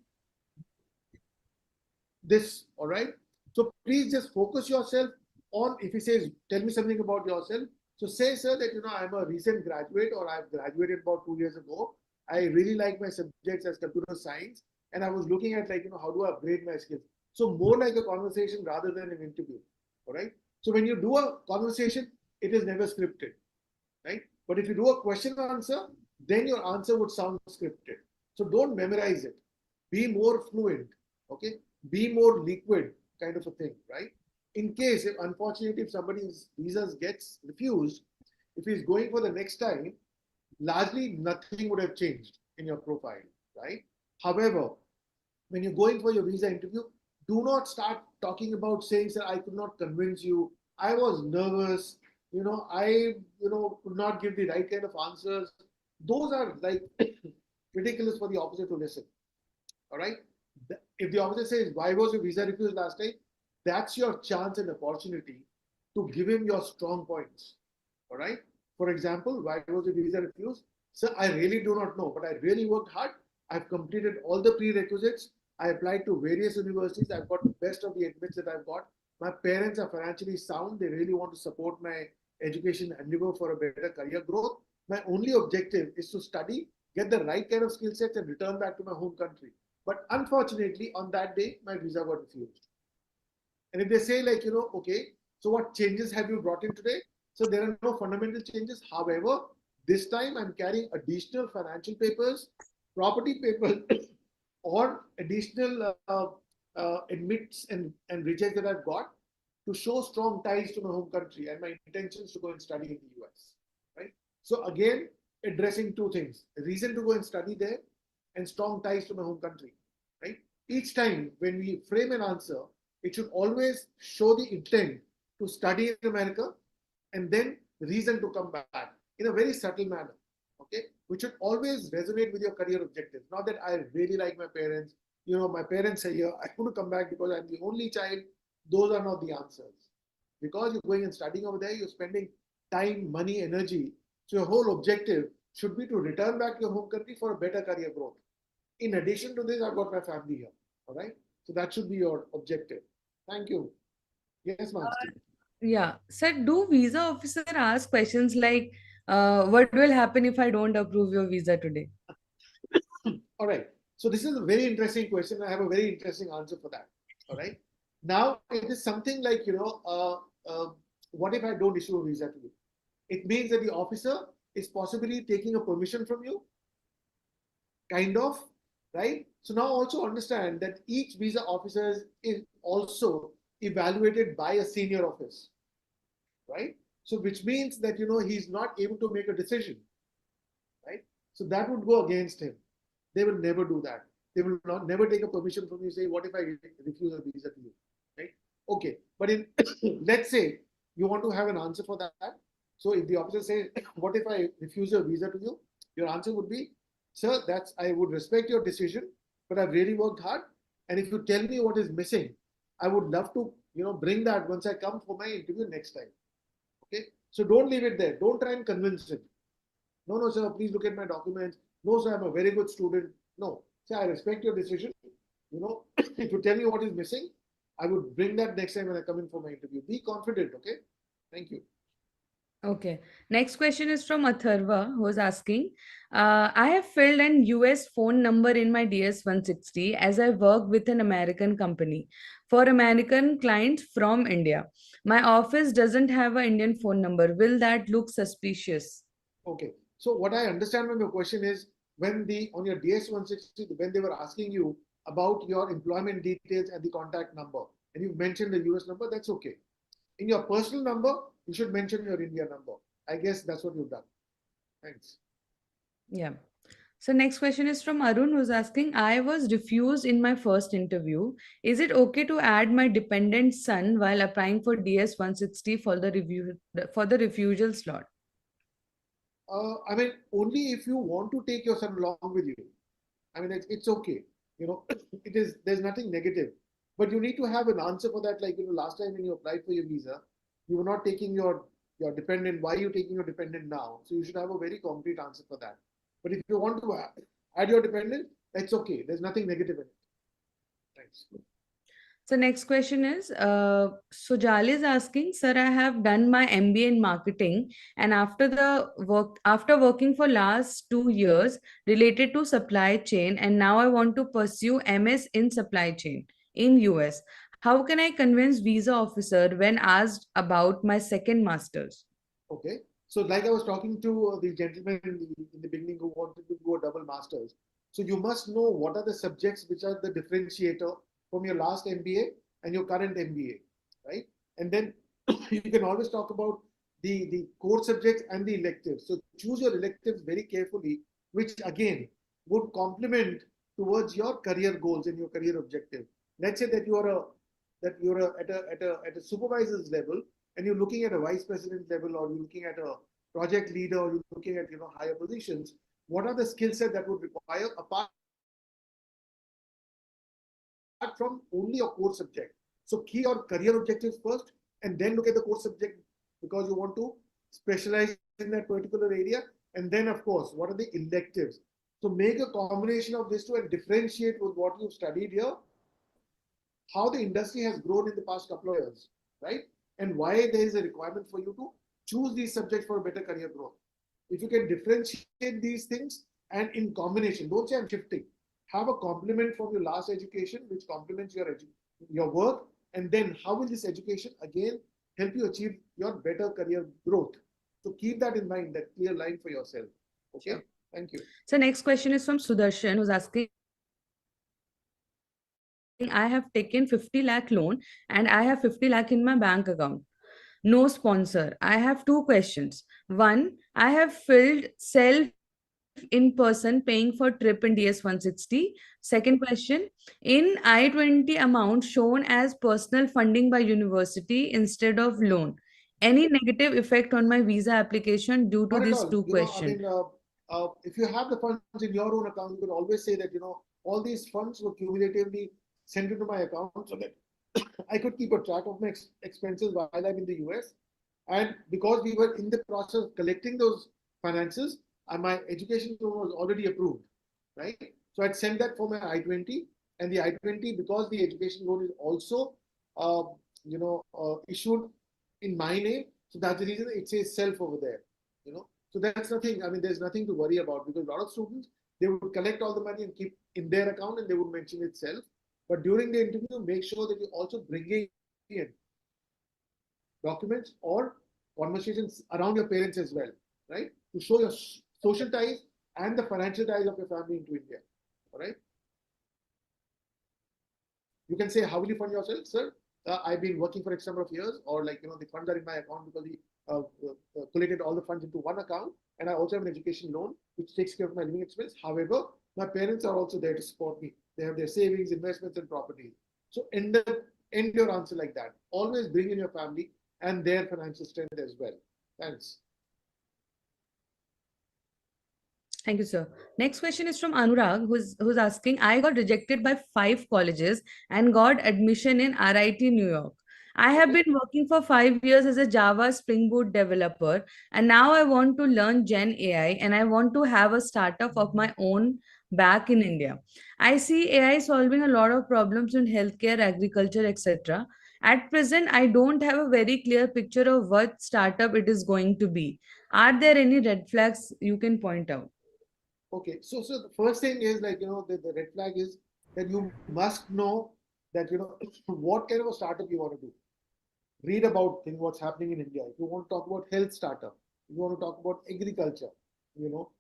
this, all right? So please just focus yourself on, if he says, tell me something about yourself. So say, sir, that, I'm a recent graduate or I've graduated about 2 years ago. I really like my subjects as computer science. And I was looking at how do I upgrade my skills? So more like a conversation rather than an interview, all right? So when you do a conversation, it is never scripted, right? But if you do a question answer, then your answer would sound scripted. So don't memorize it. Be more fluent, okay? Be more liquid, kind of a thing, right? In case, if unfortunately, if somebody's visas gets refused, if he's going for the next time, largely nothing would have changed in your profile, right? However, when you're going for your visa interview, do not start talking about saying, sir, I could not convince you. I was nervous. I, could not give the right kind of answers. Those are like ridiculous for the officer to listen. All right. If the officer says, why was your visa refused last time? That's your chance and opportunity to give him your strong points. All right. For example, why was the visa refused? Sir, I really do not know, but I really worked hard. I've completed all the prerequisites. I applied to various universities. I've got the best of the admits that I've got. My parents are financially sound. They really want to support my education endeavor for a better career growth. My only objective is to study, get the right kind of skill sets, and return back to my home country. But unfortunately, on that day, my visa got refused. And if they say, okay, so what changes have you brought in today? So there are no fundamental changes. However, this time I'm carrying additional financial papers, property papers, or additional admits and rejects that I've got to show strong ties to my home country and my intentions to go and study in the US. Right? So again, addressing two things: a reason to go and study there, and strong ties to my home country. Right? Each time when we frame an answer, it should always show the intent to study in America and then reason to come back in a very subtle manner. Okay, which should always resonate with your career objectives. Not that I really like my parents, my parents are here, I want to come back because I'm the only child. Those are not the answers. Because you're going and studying over there, you're spending time, money, energy. So your whole objective should be to return back to your home country for a better career growth. In addition to this, I've got my family here. All right. So that should be your objective. Thank you. Yes, Mansi. Yeah. Sir, do visa officer ask questions like, what will happen if I don't approve your visa today? All right. So this is a very interesting question. I have a very interesting answer for that. All right. Now it is something like, what if I don't issue a visa to you? It means that the officer is possibly taking a permission from you, kind of, right? So now also understand that each visa officer is also evaluated by a senior office, right? So which means that he's not able to make a decision, right? So that would go against him. They will never do that. They will not never take a permission from you. Say, what if I refuse a visa to you, right? Okay, but in let's say you want to have an answer for that. So if the officer says, what if I refuse a visa to you? Your answer would be, sir, I would respect your decision, but I've really worked hard. And if you tell me what is missing, I would love to, bring that once I come for my interview next time. Okay. So don't leave it there. Don't try and convince him. No, sir, please look at my documents. No, sir, I'm a very good student. No. Say, I respect your decision. If you tell me what is missing, I would bring that next time when I come in for my interview. Be confident, okay? Thank you. Okay. Next question is from Atharva, who is asking, I have filled an US phone number in my DS 160 as I work with an American company for American clients from India. My office doesn't have an Indian phone number. Will that look suspicious? Okay. So what I understand from your question is on your DS 160, when they were asking you about your employment details and the contact number, and you mentioned the US number, that's okay. In your personal number, you should mention your India number. I guess that's what you've done. Thanks. Yeah. So next question is from Arun, who's asking, I was refused in my first interview. Is it okay to add my dependent son while applying for DS 160 for the refusal slot? I mean, only if you want to take your son along with you. I mean, it's okay. There's nothing negative, but you need to have an answer for that. Like, last time when you applied for your visa, you were not taking your dependent. Why are you taking your dependent now? So you should have a very concrete answer for that. But if you want to add your dependent, that's okay. There's nothing negative in it. Thanks. So next question is, Sujali is asking, sir, I have done my MBA in marketing, and after working for last 2 years related to supply chain, and now I want to pursue MS in supply chain in US. How can I convince visa officer when asked about my second masters? Okay. So like I was talking to the gentleman in the beginning who wanted to go a double masters. So you must know what are the subjects which are the differentiator from your last MBA and your current MBA, right? And then you can always talk about the core subjects and the electives. So choose your electives very carefully, which again would complement towards your career goals and your career objective. Let's say that at a supervisor's level, and you're looking at a vice president level, or you're looking at a project leader, or you're looking at higher positions. What are the skill set that would require apart from only your core subject? So key your career objectives first, and then look at the core subject because you want to specialize in that particular area. And then, of course, what are the electives? So make a combination of these two and differentiate with what you've studied here, how the industry has grown in the past couple of years, right? And why there is a requirement for you to choose these subjects for better career growth. If you can differentiate these things and in combination, don't say I'm shifting, have a complement from your last education, which complements your work, and then how will this education again help you achieve your better career growth? So keep that in mind, that clear line for yourself. Okay, sure. Thank you. So next question is from Sudarshan, who's asking, I have taken 50 lakh loan and I have 50 lakh in my bank account. No sponsor. I have two questions. One, I have filled self in person paying for trip in DS 160. Second question, in I-20 amount shown as personal funding by university instead of loan. Any negative effect on my visa application due to Not at these all. two questions? If you have the funds in your own account, you could always say that, all these funds were cumulatively sent into my account so that I could keep a track of my expenses while I'm in the US. And because we were in the process of collecting those finances, my education loan was already approved, right? So I'd send that for my I-20, and the I-20, because the education loan is also, issued in my name. So that's the reason it says self over there, So that's nothing. I mean, there's nothing to worry about, because a lot of students, they would collect all the money and keep in their account, and they would mention it self. But during the interview, make sure that you're also bringing in documents or conversations around your parents as well, right? To show your social ties and the financial ties of your family into India. All right. You can say, how will you fund yourself, sir? I've been working for X number of years, or the funds are in my account because we collated all the funds into one account, and I also have an education loan which takes care of my living expense. However, my parents are also there to support me. They have their savings, investments, and properties. So end your answer like that. Always bring in your family and their financial strength as well. Thanks. Thank you, sir. Next question is from Anurag, who's asking, I got rejected by 5 colleges and got admission in RIT New York. I have been working for 5 years as a Java Spring Boot developer, and now I want to learn Gen AI and I want to have a startup of my own back in India. I see AI solving a lot of problems in healthcare, agriculture, etc. At present, I don't have a very clear picture of what startup it is going to be. Are there any red flags you can point out? Okay, so the first thing is, the red flag is that you must know that what kind of a startup you want to do. Read about what's happening in India. If you want to talk about health startup, if you want to talk about agriculture, you know,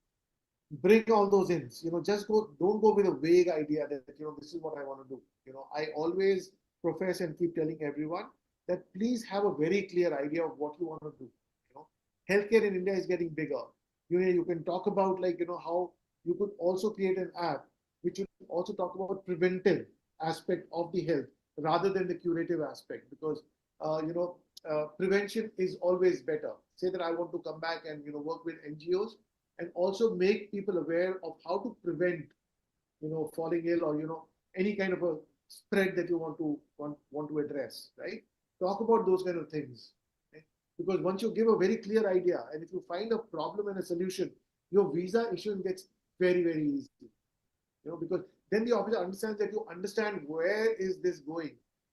bring all those in. Just don't go with a vague idea that this is what I want to do. I always profess and keep telling everyone that please have a very clear idea of what you want to do. Healthcare in India is getting bigger. You can talk about how you could also create an app which would also talk about preventive aspect of the health rather than the curative aspect, because prevention is always better. Say that I want to come back and work with NGOs and also make people aware of how to prevent falling ill, or any kind of a spread that you want to address, right? Talk about those kind of things, right? Because once you give a very clear idea, and if you find a problem and a solution, your visa issuance gets very, very easy, because then the officer understands that you understand where is this going,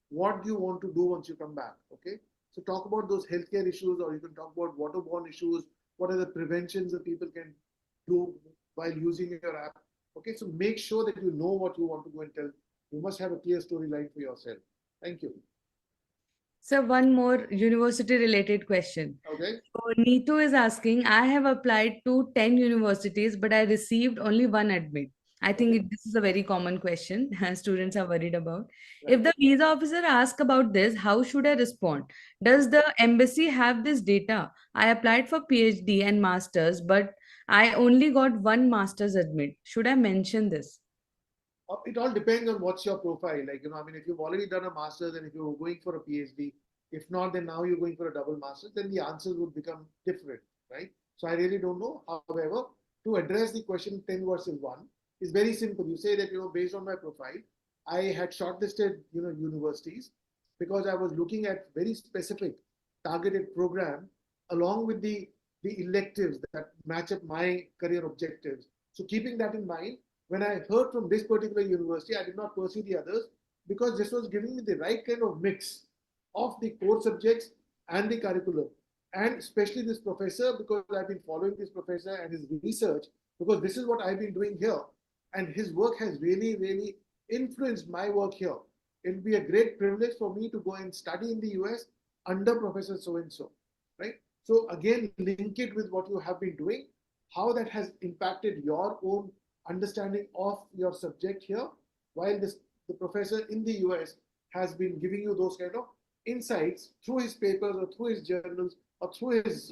what do you want to do once you come back. Okay, so talk about those healthcare issues, or you can talk about waterborne issues. What are the preventions that people can do while using your app? Okay, so make sure that you know what you want to go and tell. You must have a clear storyline for yourself. Thank you. So, one more university related question. Okay. So, Neetu is asking, I have applied to 10 universities, but I received only one admit. I think Okay. this is a very common question students are worried about. Right. If the visa officer asks about this, how should I respond? Does the embassy have this data? I applied for PhD and masters, but I only got one master's admit. Should I mention this? It all depends on what's your profile. If you've already done a master's and if you're going for a PhD, if not, then now you're going for a double master's, then the answers would become different, right? So I really don't know. However, to address the question 10 versus 1 is very simple. You say that, based on my profile, I had shortlisted, universities because I was looking at very specific targeted program along with the electives that match up my career objectives. So keeping that in mind, when I heard from this particular university, I did not pursue the others because this was giving me the right kind of mix of the core subjects and the curriculum. And especially this professor, because I've been following this professor and his research, because this is what I've been doing here. And his work has really, really influenced my work here. It'll be a great privilege for me to go and study in the US under Professor so and so, right? So again, link it with what you have been doing, how that has impacted your own understanding of your subject here, while the professor in the US has been giving you those kind of insights through his papers or through his journals or through his,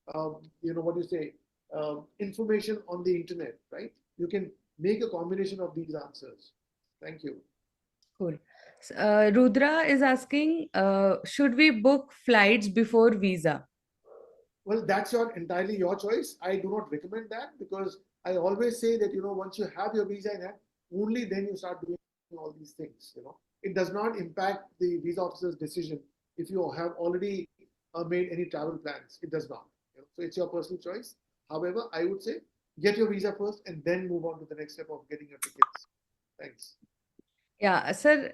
what do you say, information on the internet, right? You can make a combination of these answers. Thank you. Cool. Rudra is asking, should we book flights before visa? Well, that's entirely your choice. I do not recommend that because I always say that, once you have your visa in hand, only then you start doing all these things. It does not impact the visa officer's decision if you have already made any travel plans. It does not. So it's your personal choice. However, I would say get your visa first and then move on to the next step of getting your tickets. Thanks. Yeah, sir,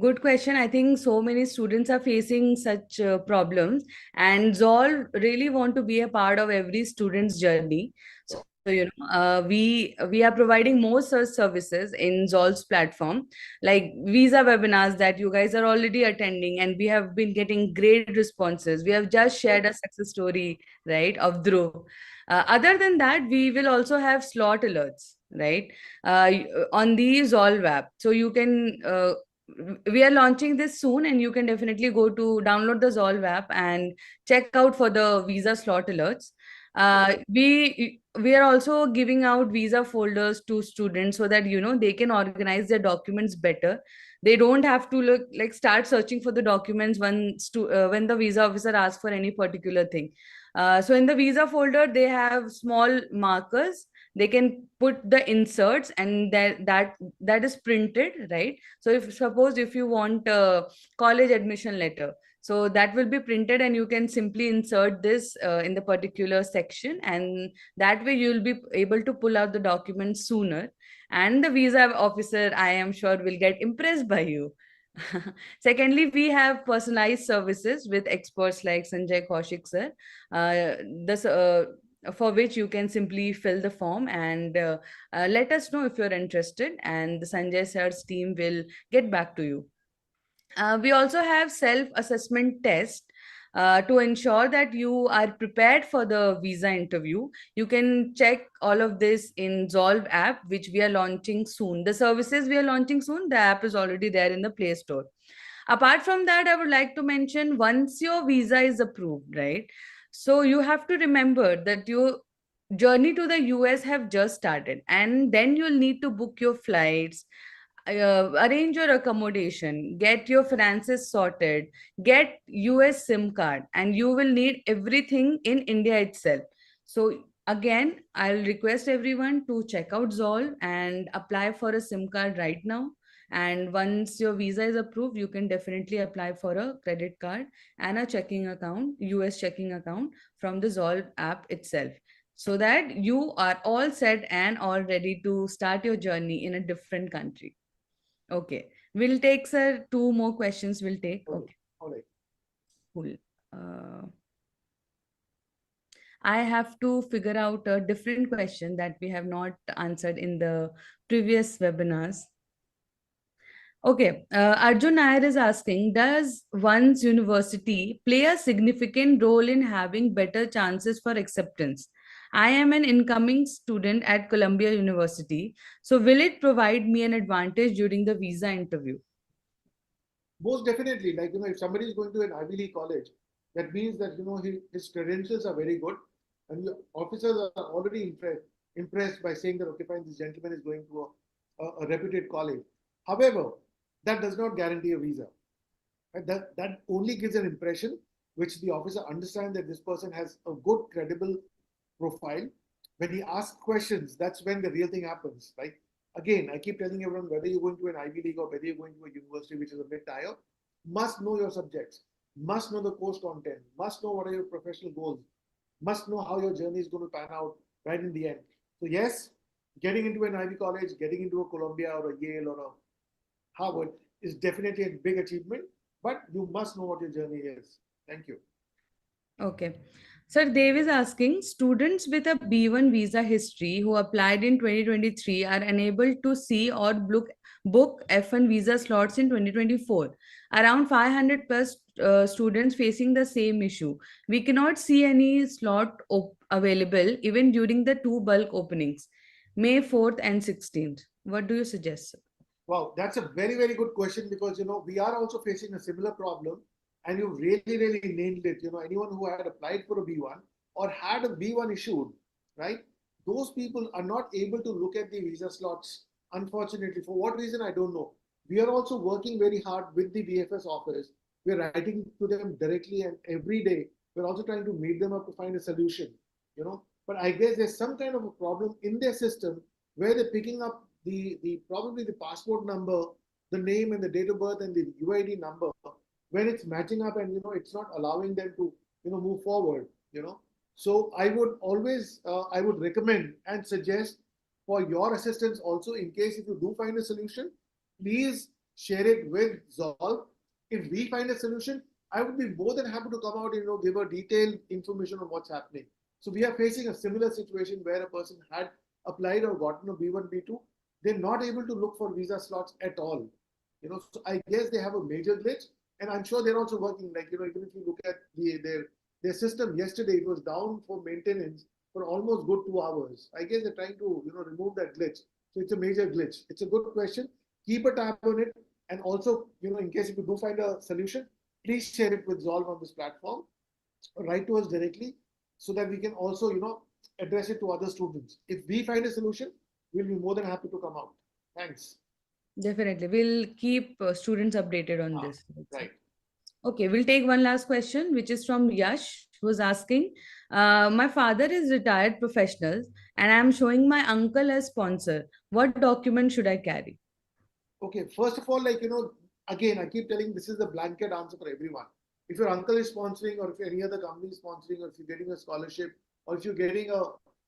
good question. I think so many students are facing such problems, and Zol really want to be a part of every student's journey. So, we are providing more such services in Zol's platform, like visa webinars that you guys are already attending, and we have been getting great responses. We have just shared a success story, right, of Dhruv. Other than that, we will also have slot alerts, right? On the Zolve app. So you can, we are launching this soon, and you can definitely go to download the Zolve app and check out for the visa slot alerts. We are also giving out visa folders to students so that they can organize their documents better. They don't have to look like start searching for the documents when the visa officer asks for any particular thing. So in the visa folder, they have small markers. They can put the inserts, and that is printed, right? So if suppose if you want a college admission letter, so that will be printed, and you can simply insert this in the particular section, and that way you will be able to pull out the documents sooner, and the visa officer, I am sure, will get impressed by you. Secondly, we have personalized services with experts like Sanjay Kaushik sir. This For which you can simply fill the form and let us know if you're interested, and the Sanjay sir's team will get back to you. We also have self-assessment test to ensure that you are prepared for the visa interview. You can check all of this in Zolve app, which we are launching soon. The services we are launching soon, the app is already there in the Play Store. Apart from that, I would like to mention, once your visa is approved, right? So you have to remember that your journey to the US have just started, and then you'll need to book your flights, arrange your accommodation, get your finances sorted, get US SIM card, and you will need everything in India itself. So again, I'll request everyone to check out Zol and apply for a SIM card right now. And once your visa is approved, you can definitely apply for a credit card and a checking account, US checking account from the Zol app itself, so that you are all set and all ready to start your journey in a different country. Okay. We'll take, sir, two more questions we'll take. Okay. All right. Cool. Uh, I have to figure out a different question that we have not answered in the previous webinars. Okay, Arjun Nair is asking, does one's university play a significant role in having better chances for acceptance? I am an incoming student at Columbia University, so will it provide me an advantage during the visa interview? Most definitely, like, if somebody is going to an Ivy League college, that means that, his credentials are very good, and the officers are already impressed by saying that, okay, fine, this gentleman is going to a reputed college. However, that does not guarantee a visa. Right? That only gives an impression which the officer understands that this person has a good, credible profile. When he asks questions, that's when the real thing happens, right? Again, I keep telling everyone, whether you're going to an Ivy League or whether you're going to a university which is a mid-tier, must know your subjects, must know the course content, must know what are your professional goals, must know how your journey is going to pan out right in the end. So yes, getting into an Ivy college, getting into a Columbia or a Yale or a Harvard is definitely a big achievement, but you must know what your journey is. Thank you. Okay. Sir, Dev is asking, students with a B1 visa history who applied in 2023 are unable to see or book F1 visa slots in 2024. Around 500 plus students facing the same issue. We cannot see any slot available even during the two bulk openings, May 4th and 16th. What do you suggest, sir? Wow, that's a very, very good question because, we are also facing a similar problem and you really, really nailed it. Anyone who had applied for a B1 or had a B1 issued, right? Those people are not able to look at the visa slots, unfortunately. For what reason, I don't know. We are also working very hard with the VFS office. We're writing to them directly and every day. We're also trying to meet them up to find a solution. But I guess there's some kind of a problem in their system where they're picking up the probably the passport number, the name and the date of birth and the UID number when it's matching up and it's not allowing them to move forward. So I would recommend and suggest for your assistance also in case if you do find a solution, please share it with Zolve. If we find a solution, I would be more than happy to come out and give a detailed information on what's happening. So we are facing a similar situation where a person had applied or gotten a B1, B2, they're not able to look for visa slots at all. So I guess they have a major glitch, and I'm sure they're also working. Like even if you look at their system yesterday, it was down for maintenance for almost good 2 hours. I guess they're trying to remove that glitch. So it's a major glitch. It's a good question. Keep a tab on it, and also in case if you do find a solution, please share it with Zolve on this platform. Write to us directly so that we can also address it to other students. If we find a solution, we'll be more than happy to come out. Thanks. Definitely. We'll keep students updated on this. Right. Okay, we'll take one last question, which is from Yash, who's asking, my father is retired professional and I'm showing my uncle as sponsor. What document should I carry? Okay, first of all, again, I keep telling this is the blanket answer for everyone. If your uncle is sponsoring, or if any other company is sponsoring, or if you're getting a scholarship, or if you're getting a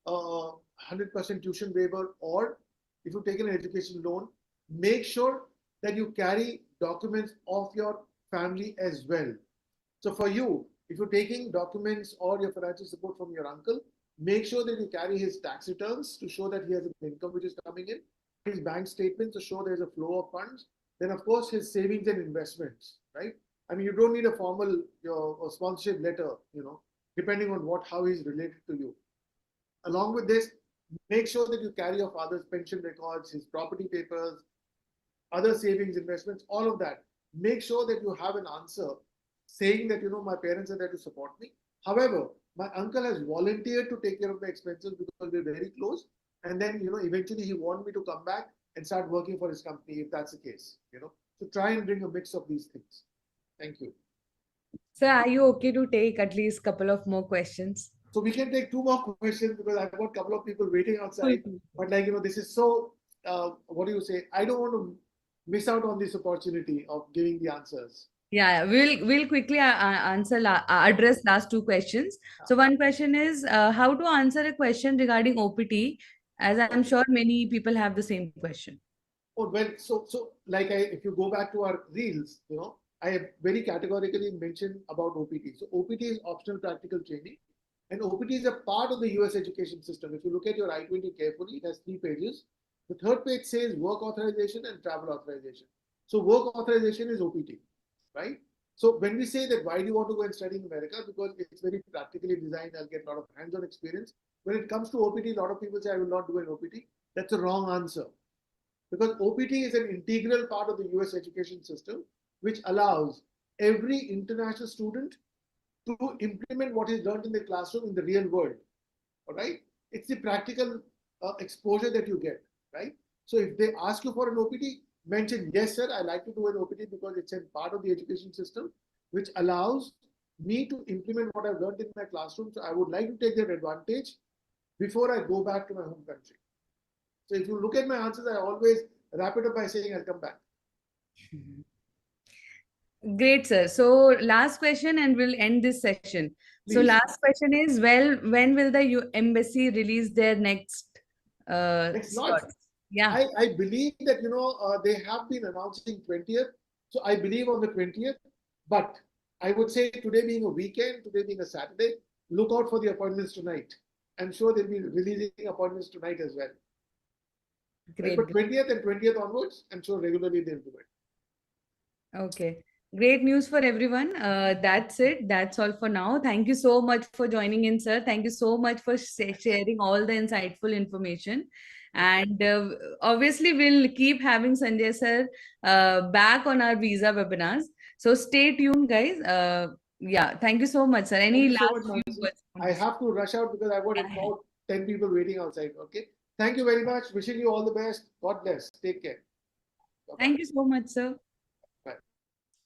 100% tuition waiver, or if you've taken an education loan, make sure that you carry documents of your family as well. So for you, if you're taking documents or your financial support from your uncle, make sure that you carry his tax returns to show that he has an income which is coming in, his bank statements to show there's a flow of funds, then of course his savings and investments, right? I mean, you don't need a formal sponsorship letter, depending on how he's related to you. Along with this, make sure that you carry your father's pension records, his property papers, other savings, investments, all of that. Make sure that you have an answer saying that, my parents are there to support me. However, my uncle has volunteered to take care of the expenses because we're very close. And then, eventually he wanted me to come back and start working for his company if that's the case, So try and bring a mix of these things. Thank you. Sir, are you okay to take at least a couple of more questions? So we can take 2 more questions because I've got a couple of people waiting outside. But this is so, what do you say? I don't want to miss out on this opportunity of giving the answers. Yeah, we'll quickly address last 2 questions. So one question is how to answer a question regarding OPT, as I'm sure many people have the same question. Oh, well, so if you go back to our reels, I have very categorically mentioned about OPT. So OPT is optional practical training, and OPT is a part of the US education system. If you look at your I-20 carefully, it has 3 pages. The third page says work authorization and travel authorization. So work authorization is OPT, right? So when we say that, why do you want to go and study in America? Because it's very practically designed. I'll get a lot of hands-on experience. When it comes to OPT, a lot of people say, I will not do an OPT. That's a wrong answer. Because OPT is an integral part of the US education system, which allows every international student to implement what is learned in the classroom in the real world. All right? It's the practical exposure that you get, right? So if they ask you for an OPT, mention, yes, sir, I like to do an OPT because it's a part of the education system, which allows me to implement what I've learned in my classroom. So I would like to take that advantage before I go back to my home country. So if you look at my answers, I always wrap it up by saying I'll come back. Great, sir. So last question and we'll end this session. Please. So last question is, when will the embassy release their next slots? Yeah. I believe that, they have been announcing 20th. So I believe on the 20th, but I would say today being a weekend, today being a Saturday, look out for the appointments tonight. I'm sure they'll be releasing appointments tonight as well. Great. But 20th and 20th onwards, I'm sure regularly they'll do it. Okay. Great news for everyone. That's it. That's all for now. Thank you so much for joining in, sir. Thank you so much for sharing all the insightful information. And obviously, we'll keep having Sanjay sir back on our visa webinars. So stay tuned, guys. Yeah, thank you so much, sir. Thank Any you so last much, few Mansi. words you want I to say? have to rush out because I've got Yeah, yeah. about 10 people waiting outside. Okay. Thank you very much. Wishing you all the best. God bless. Take care. Bye-bye. Thank you so much, sir. Bye.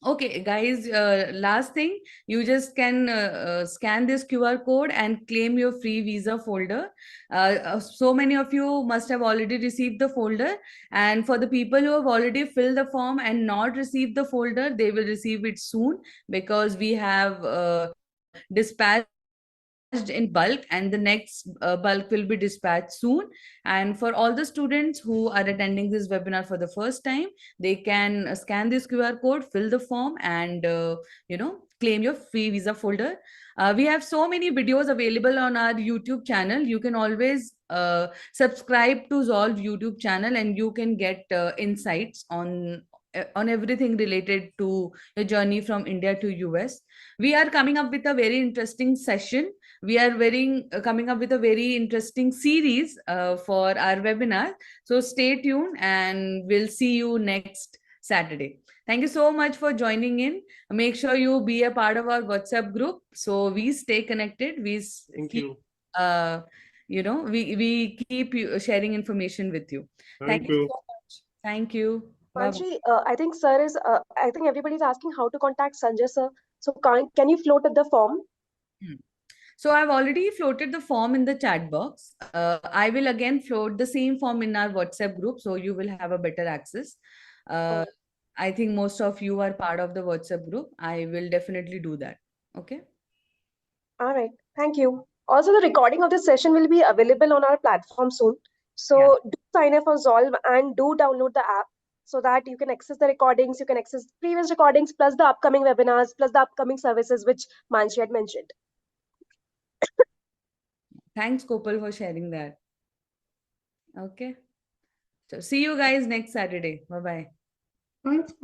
Okay, guys, last thing, you just can scan this QR code and claim your free visa folder. So many of you must have already received the folder. And for the people who have already filled the form and not received the folder, they will receive it soon, because we have dispatched in bulk, and the next bulk will be dispatched soon. And for all the students who are attending this webinar for the first time, they can scan this QR code, fill the form, and claim your free visa folder. We have so many videos available on our YouTube channel. You can always subscribe to Zolve YouTube channel, and you can get insights on everything related to your journey from India to US. We are coming up with a very interesting session. We are coming up with a very interesting series for our webinar. So stay tuned, and we'll see you next Saturday. Thank you so much for joining in. Make sure you be a part of our WhatsApp group so we stay connected. Thank Keep, you. uh, we keep sharing information with you. Thank Thank you you. so much. Thank you. Bye bye. Manshi, I think sir is. I think everybody's asking how to contact Sanjay sir. So can you float the form? Hmm. So I've already floated the form in the chat box. I will again float the same form in our WhatsApp group, so you will have a better access. Uh, Oh, I think most of you are part of the WhatsApp group. I will definitely do that. Okay. all right. Thank you. Also, the recording of this session will be available on our platform soon. Yeah. So do sign up for Zolve and do download the app so that you can access the recordings, you can access previous recordings, plus the upcoming webinars, plus the upcoming services which Manshi had mentioned. Thanks, Kopal, for sharing that. Okay. So see you guys next Saturday. Bye bye. Thanks.